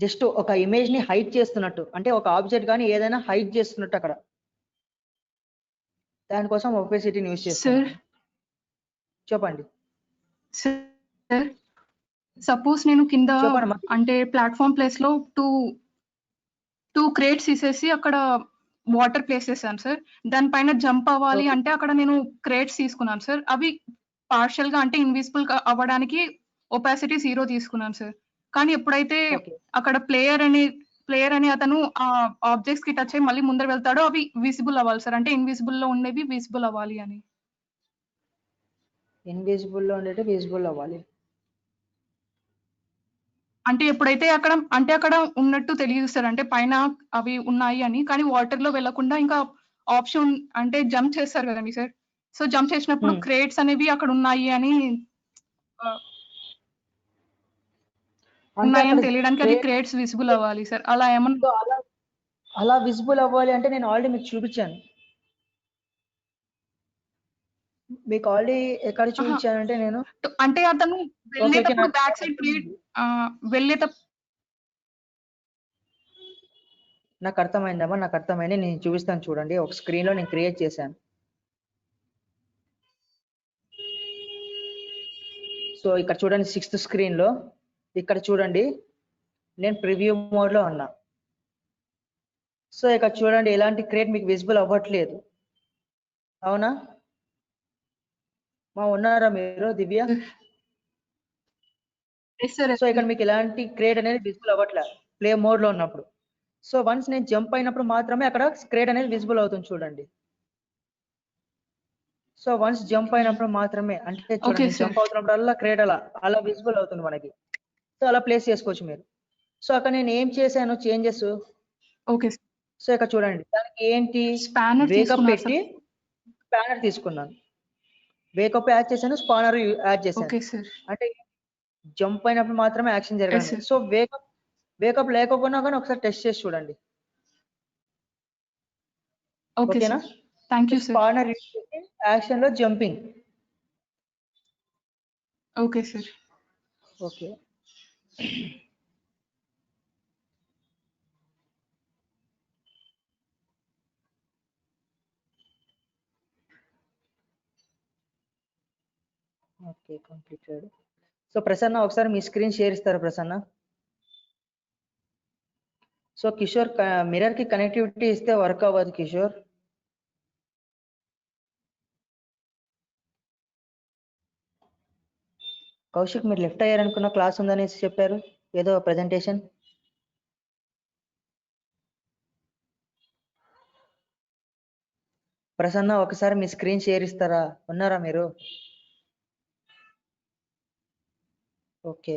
జస్ట్ ఒక ఇమేజ్ ని హైడ్ చేస్తున్నట్టు, అంటే ఒక ఆబ్జెక్ట్ కానీ ఏదైనా హైడ్ చేస్తున్నట్టు అక్కడ. దానికోసం ఒపేసిటీని యూజ్ చేస్తాను. చెప్పండి సార్ సపోజ్ నేను కింద చెప్పండి. అంటే ప్లాట్ఫామ్ ప్లేస్ లో టూ క్రేట్స్ తీసేసి అక్కడ వాటర్ ప్లేస్ చేశాను సార్. దానిపైన జంప్ అవ్వాలి Okay. అంటే అక్కడ నేను క్రేట్స్ తీసుకున్నాను సార్. అవి పార్షియల్ గా అంటే ఇన్విజిబుల్ అవ్వడానికి ఒపాసిటీ 0 తీసుకున్నాను సార్. కానీ ఎప్పుడైతే Okay. అక్కడ ప్లేయర్ అని అతను ఆ ఆబ్జెక్ట్స్ కి టచ్ అయ్యి మళ్ళీ ముందర వెళ్తాడో అవి విజిబుల్ అవ్వాలి సార్. అంటే ఇన్విజిబుల్ లో ఉండేవి విజిబుల్ అవ్వాలి అని. ఇన్విజిబుల్ లో ఉండేది విజిబుల్ అవ్వాలి. అంటే ఎప్పుడైతే అక్కడ ఉన్నట్టు తెలియదు సార్. అంటే పైన అవి ఉన్నాయి అని, కానీ వాటర్ లో వెళ్లకుండా ఇంకా ఆప్షన్ అంటే జంప్ చేస్తారు కదండి సార్. సో జంప్ చేసినప్పుడు క్రేట్స్ అనేవి అక్కడ ఉన్నాయి అని ఉన్నాయని తెలియడానికి అది క్రేట్స్ విజిబుల్ అవ్వాలి సార్. అలా ఏమన్నా అలా విజిబుల్ అవ్వాలి అంటే నేను ఆల్రెడీ మీకు చూపించాను. మీకు ఆల్రెడీ ఎక్కడ చూపించానంటే నేను అంటే అతను వెళ్ళేటప్పుడు బ్యాక్ సైడ్ వెళ్ళేటప్పుడు నాకు అర్థమైందమ్మా, నాకు అర్థమైంది. నేను చూపిస్తాను చూడండి. ఒక స్క్రీన్ లో నేను క్రియేట్ చేశాను. సో ఇక్కడ చూడండి 6th స్క్రీన్ లో, ఇక్కడ చూడండి నేను ప్రివ్యూ మోడ్ లో ఉన్నా. సో ఇక్కడ చూడండి ఎలాంటి క్రియేట్ మీకు విజిబుల్ అవ్వట్లేదు. అవునా? ఉన్నారా మీరు దివ్య? సో ఇక్కడ మీకు ఎలాంటి క్రియేట్ అనేది విజిబుల్ అవ్వట్లేదు ప్లే మోడ్ లో ఉన్నప్పుడు. సో వన్స్ నేను జంప్ అయినప్పుడు మాత్రమే అక్కడ క్రియేట్ అనేది విజిబుల్ అవుతుంది చూడండి. సో వన్స్ జంప్ అయినప్పుడు మాత్రమే, అంటే చూడండి జంప్ అవుతున్నప్పుడు క్రియేట్ అలా విజిబుల్ అవుతుంది మనకి. సో అలా ప్లేస్ చేసుకోవచ్చు మీరు. సో అక్కడ నేను ఏం చేశాను చేంజెస్. ఓకే. సో ఇక్కడ చూడండి దానికి ఏంటి, వేకప్ పెట్టి స్పానర్ తీసుకున్నాను. వేకప్ యాడ్ చేశాను, స్పానర్ యాడ్ చేశాను. అంటే జంప్ అయినప్పుడు మాత్రమే యాక్షన్ జరగాలి. సో వేకప్ లేకపోయినా కానీ ఒకసారి టెస్ట్ చేసి చూడండి. ఓకేనా? Thank you sir. Spanner use చేసి యాక్షన్ లో jumping. Okay sir. Okay. Okay, completed. So Prasanna ఒకసారి మీ స్క్రీన్ షేర్ ఇస్తారా ప్రసన్న? సో కిషోర్ మిర్రర్ కి కనెక్టివిటీ ఇస్తే వర్క్ అవ్వదు కిషోర్. కౌశిక్ మీరు లెఫ్ట్ అయ్యారనుకున్న క్లాస్ ఉందనేసి చెప్పారు, ఏదో ప్రెజెంటేషన్. ప్రసన్న ఒకసారి మీ స్క్రీన్ షేర్ ఇస్తారా? ఉన్నారా మీరు? ఓకే,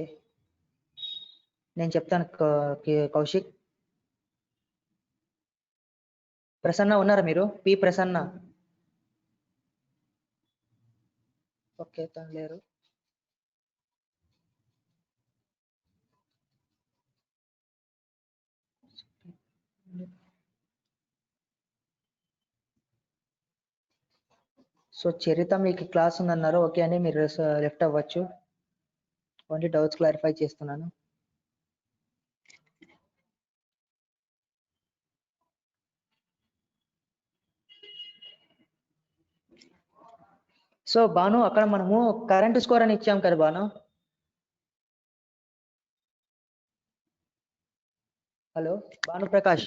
నేను చెప్తాను కౌశిక్. ప్రసన్న ఉన్నారా మీరు? పి ప్రసన్న. ఓకే, తను లేరు. సో చరిత మీకు క్లాస్ ఉందన్నారు. ఓకే అండి, మీరు లెఫ్ట్ అవ్వచ్చు. ఓన్లీ డౌట్స్ క్లారిఫై చేస్తున్నాను. సో భాను, అక్కడ మనము కరెంట్ స్కోర్ అని ఇచ్చాం కదా భాను. భానుప్రకాష్.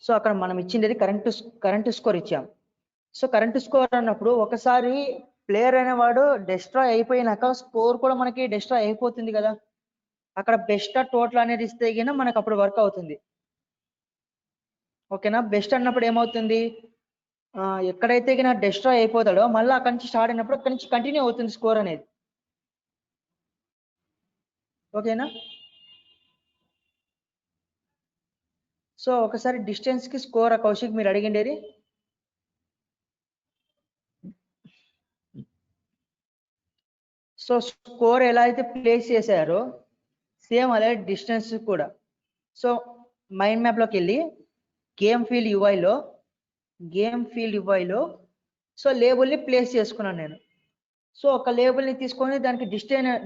సో అక్కడ మనం ఇచ్చింది కరెంట్ స్కోర్ ఇచ్చాం. సో కరెంట్ స్కోర్ అన్నప్పుడు ఒకసారి ప్లేయర్ అనేవాడు డిస్ట్రాయ్ అయిపోయినాక స్కోర్ కూడా మనకి డిస్ట్రాయ్ అయిపోతుంది కదా. అక్కడ బెస్ట్ టోటల్ అనేది ఇస్తే గిన మనకు అప్పుడు వర్క్ అవుతుంది. ఓకేనా. బెస్ట్ అన్నప్పుడు ఏమవుతుంది, ఎక్కడైతే గిన డిస్ట్రాయ్ అయిపోతాడో మళ్ళీ అక్కడి నుంచి స్టార్ట్ అయినప్పుడు అక్కడి నుంచి కంటిన్యూ అవుతుంది స్కోర్ అనేది. ఓకేనా. సో ఒకసారి డిస్టెన్స్ కి స్కోర్ కౌశిక్ మీరు అడిగిండేది. సో స్కోర్ ఎలా అయితే ప్లేస్ చేశారో సేమ్ అలాగే డిస్టెన్స్ కూడా. సో మైండ్ మ్యాప్ లోకి వెళ్ళి గేమ్ ఫీల్డ్ యుఐలో సో లేబుల్ని ప్లేస్ చేసుకున్నాను నేను. సో ఒక లేబుల్ని తీసుకొని దానికి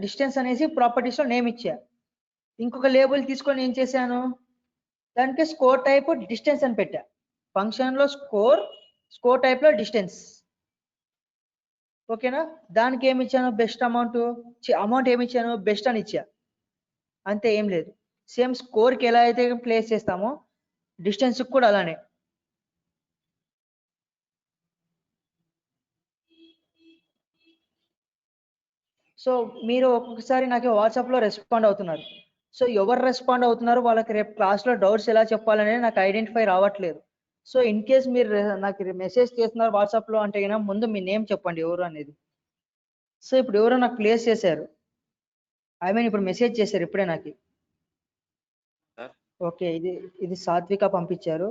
డిస్టెన్స్ అనేసి ప్రాపర్టీస్లో నేమ్ ఇచ్చా. ఇంకొక లేబుల్ తీసుకొని ఏం చేశాను, దానికి స్కోర్ టైప్ డిస్టెన్స్ అని పెట్టా. ఫంక్షన్లో స్కోర్ టైప్లో డిస్టెన్స్. ఓకేనా. దానికి ఏమి ఇచ్చాను, బెస్ట్ అమౌంట్ ఏమి ఇచ్చాను, బెస్ట్ అని ఇచ్చా. అంతే, ఏం లేదు. సేమ్ స్కోర్కి ఎలా అయితే ప్లేస్ చేస్తామో డిస్టెన్స్కి కూడా అలానే. సో మీరు ఒక్కొక్కసారి నాకు వాట్సాప్లో రెస్పాండ్ అవుతున్నారు. సో ఎవరు రెస్పాండ్ అవుతున్నారు వాళ్ళకి రేపు క్లాస్లో డౌట్స్ ఎలా చెప్పాలనేది నాకు ఐడెంటిఫై రావట్లేదు. సో ఇన్ కేస్ మీరు నాకు మెసేజ్ చేస్తున్నారు వాట్సాప్లో అంటే కనుక ముందు మీ నేమ్ చెప్పండి ఎవరు అనేది. సో ఇప్పుడు ఎవరో నాకు ప్లేస్ చేశారు, ఐ మీన్ ఇప్పుడు మెసేజ్ చేశారు ఇప్పుడే నాకు. ఓకే, ఇది సాత్విక పంపించారు.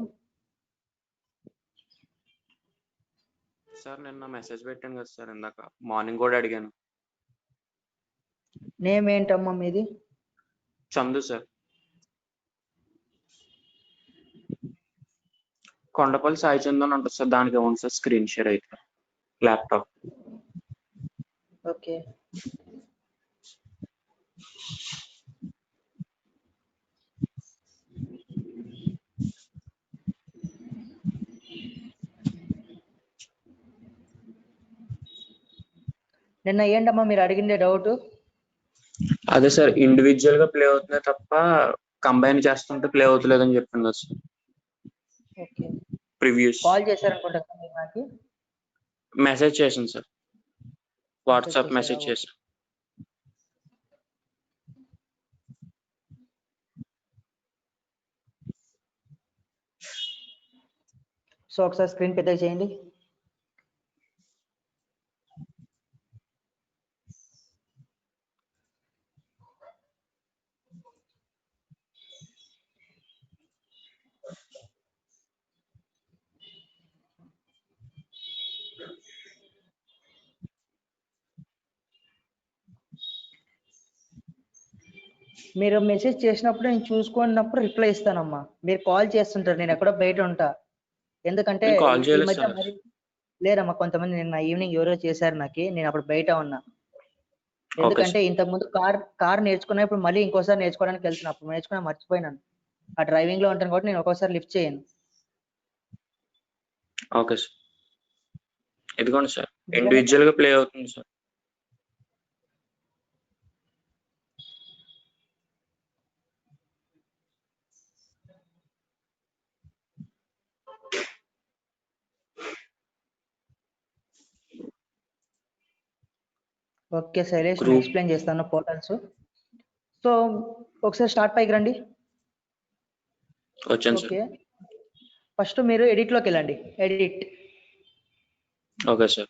సార్ నిన్న మెసేజ్ పెట్టాను కదా సార్, ఇందాక మార్నింగ్ కూడా అడిగాను. నేమ్ ఏంటమ్మా మీది? చందు సార్. కొండపల్లి సాయి చందన్ ఉంటుంది సార్, దానికి అవును సార్ స్క్రీన్ షేర్ అయితే ల్యాప్టాప్. ఓకే. నిన్న ఏంటమ్మా మీరు అడిగిందే డౌట్? అదే సార్, ఇండివిజువల్ గా ప్లే అవుతుంది తప్ప కంబైన్ చేస్తుంటే ప్లే అవుతలేదని చెప్పింది సార్. ఓకే. ప్రివ్యూస్ కాల్ చేశారనుకుంటా మీరు నాకు. మెసేజ్ చేసాను సార్, వాట్సాప్ మెసేజ్ చేశాను. సో ఒకసారి స్క్రీన్ పెద్దగా చేయండి. మీరు మెసేజ్ చేసినప్పుడు నేను చూసుకున్నప్పుడు రిప్లై ఇస్తానమ్మా. మీరు కాల్ చేస్తుంటారు, నేను ఎక్కడో బయట ఉంటా. ఎందుకంటే కాల్ ఈ చేయలేదు మధ్య సార్. మరి లేదమ్మా, కొంతమంది నిన్న ఈవినింగ్ ఎవరో చేశారు నాకు, నేను అప్పుడు బయట ఉన్నా. ఎందుకంటే ఇంతకుముందు కార్ నేర్చుకున్నా, ఇప్పుడు మళ్ళీ ఇంకోసారి నేర్చుకోవడానికి వెళ్తున్నా. అప్పుడు నేర్చుకున్నా మర్చిపోయినాను, ఆ డ్రైవింగ్ లో ఉంటాను కాబట్టి నేను ఒక్కోసారి లిఫ్ట్ చేయను. ఓకే సార్, ఇదిగోండి సార్, ఇండివిజువల్ గా ప్లే అవుతుంది సార్. ఓకే శైలేష్, నేను ఎక్స్ప్లెయిన్ చేస్తాను పోర్టల్స్. సో ఒకసారి స్టార్ట్ పైకి రండి. వచ్చాను సార్. ఓకే, ఫస్ట్ మీరు ఎడిట్ లోకి వెళ్ళండి. Edit. Okay sir.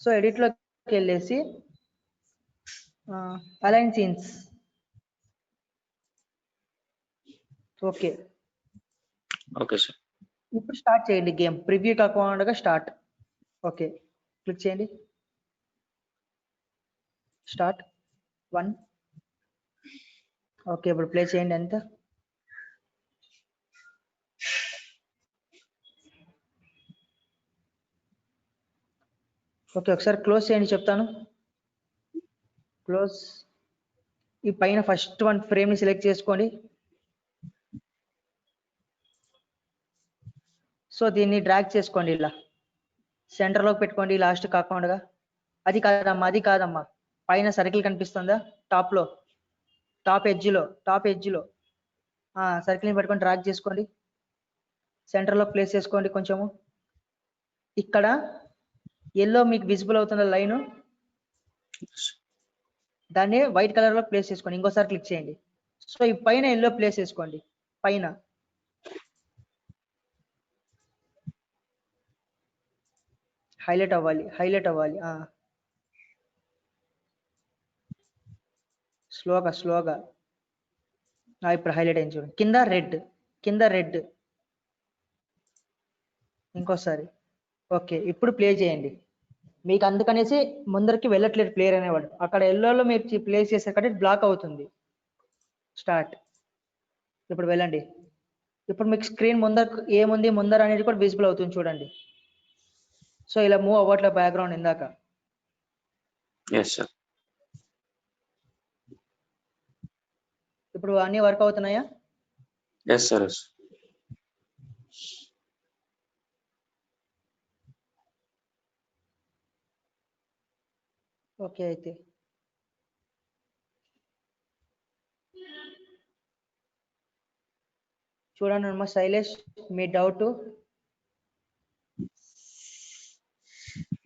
So edit లోకి వెళ్ళేసి align scenes. Okay. Okay sir. ఇప్పుడు స్టార్ట్ చేయండి గేమ్. ప్రివ్యూ కాకుండా స్టార్ట్. ఓకే, క్లిక్ చేయండి. స్టార్ట్ 1. ఓకే, ఇప్పుడు ప్లే చేయండి. ఎంత? ఓకే, ఒకసారి క్లోజ్ చేయండి చెప్తాను. క్లోజ్. ఈ పైన ఫస్ట్ 1 ఫ్రేమ్ ని సెలెక్ట్ చేసుకోండి. సో దీన్ని డ్రాగ్ చేసుకోండి, ఇలా సెంటర్లోకి పెట్టుకోండి, లాస్ట్ కాకుండా. అది కాదమ్మా, పైన సర్కిల్ కనిపిస్తుందా టాప్ లో, టాప్ ఎడ్జ్ లో సర్కిల్ ని పట్టుకొని డ్రాగ్ చేసుకోండి, సెంటర్ లో ప్లేస్ చేసుకోండి కొంచెము. ఇక్కడ ఎల్లో మీకు విజిబుల్ అవుతున్న లైన్, దాన్ని వైట్ కలర్ లో ప్లేస్ చేసుకోండి. ఇంకోసారి క్లిక్ చేయండి. సో ఈ పైన ఎల్లో ప్లేస్ చేసుకోండి, పైన హైలైట్ అవ్వాలి. స్లోగా ఇప్పుడు హైలైట్ అయింది చూడండి. కింద రెడ్ ఇంకోసారి. ఓకే, ఇప్పుడు ప్లే చేయండి. మీకు అందుకనేసి ముందరికి వెళ్ళట్లేదు ప్లేయర్ అనేవాడు. అక్కడ ఎల్లోలో మీరు ప్లేస్ చేశారు కాబట్టి బ్లాక్ అవుతుంది. స్టార్ట్. ఇప్పుడు వెళ్ళండి. ఇప్పుడు మీకు స్క్రీన్ ఏముంది ముందర అనేది కూడా విజిబుల్ అవుతుంది చూడండి. సో ఇలా మూవ్ అవ్వట్లే బ్యాక్గ్రౌండ్ ఇందాక. Yes sir. ఇప్పుడు అన్ని వర్క్ అవుతున్నాయా? Yes sir. ఎస్. ఓకే, అయితే చూడండి అమ్మా శైలేష్, మీ డౌట్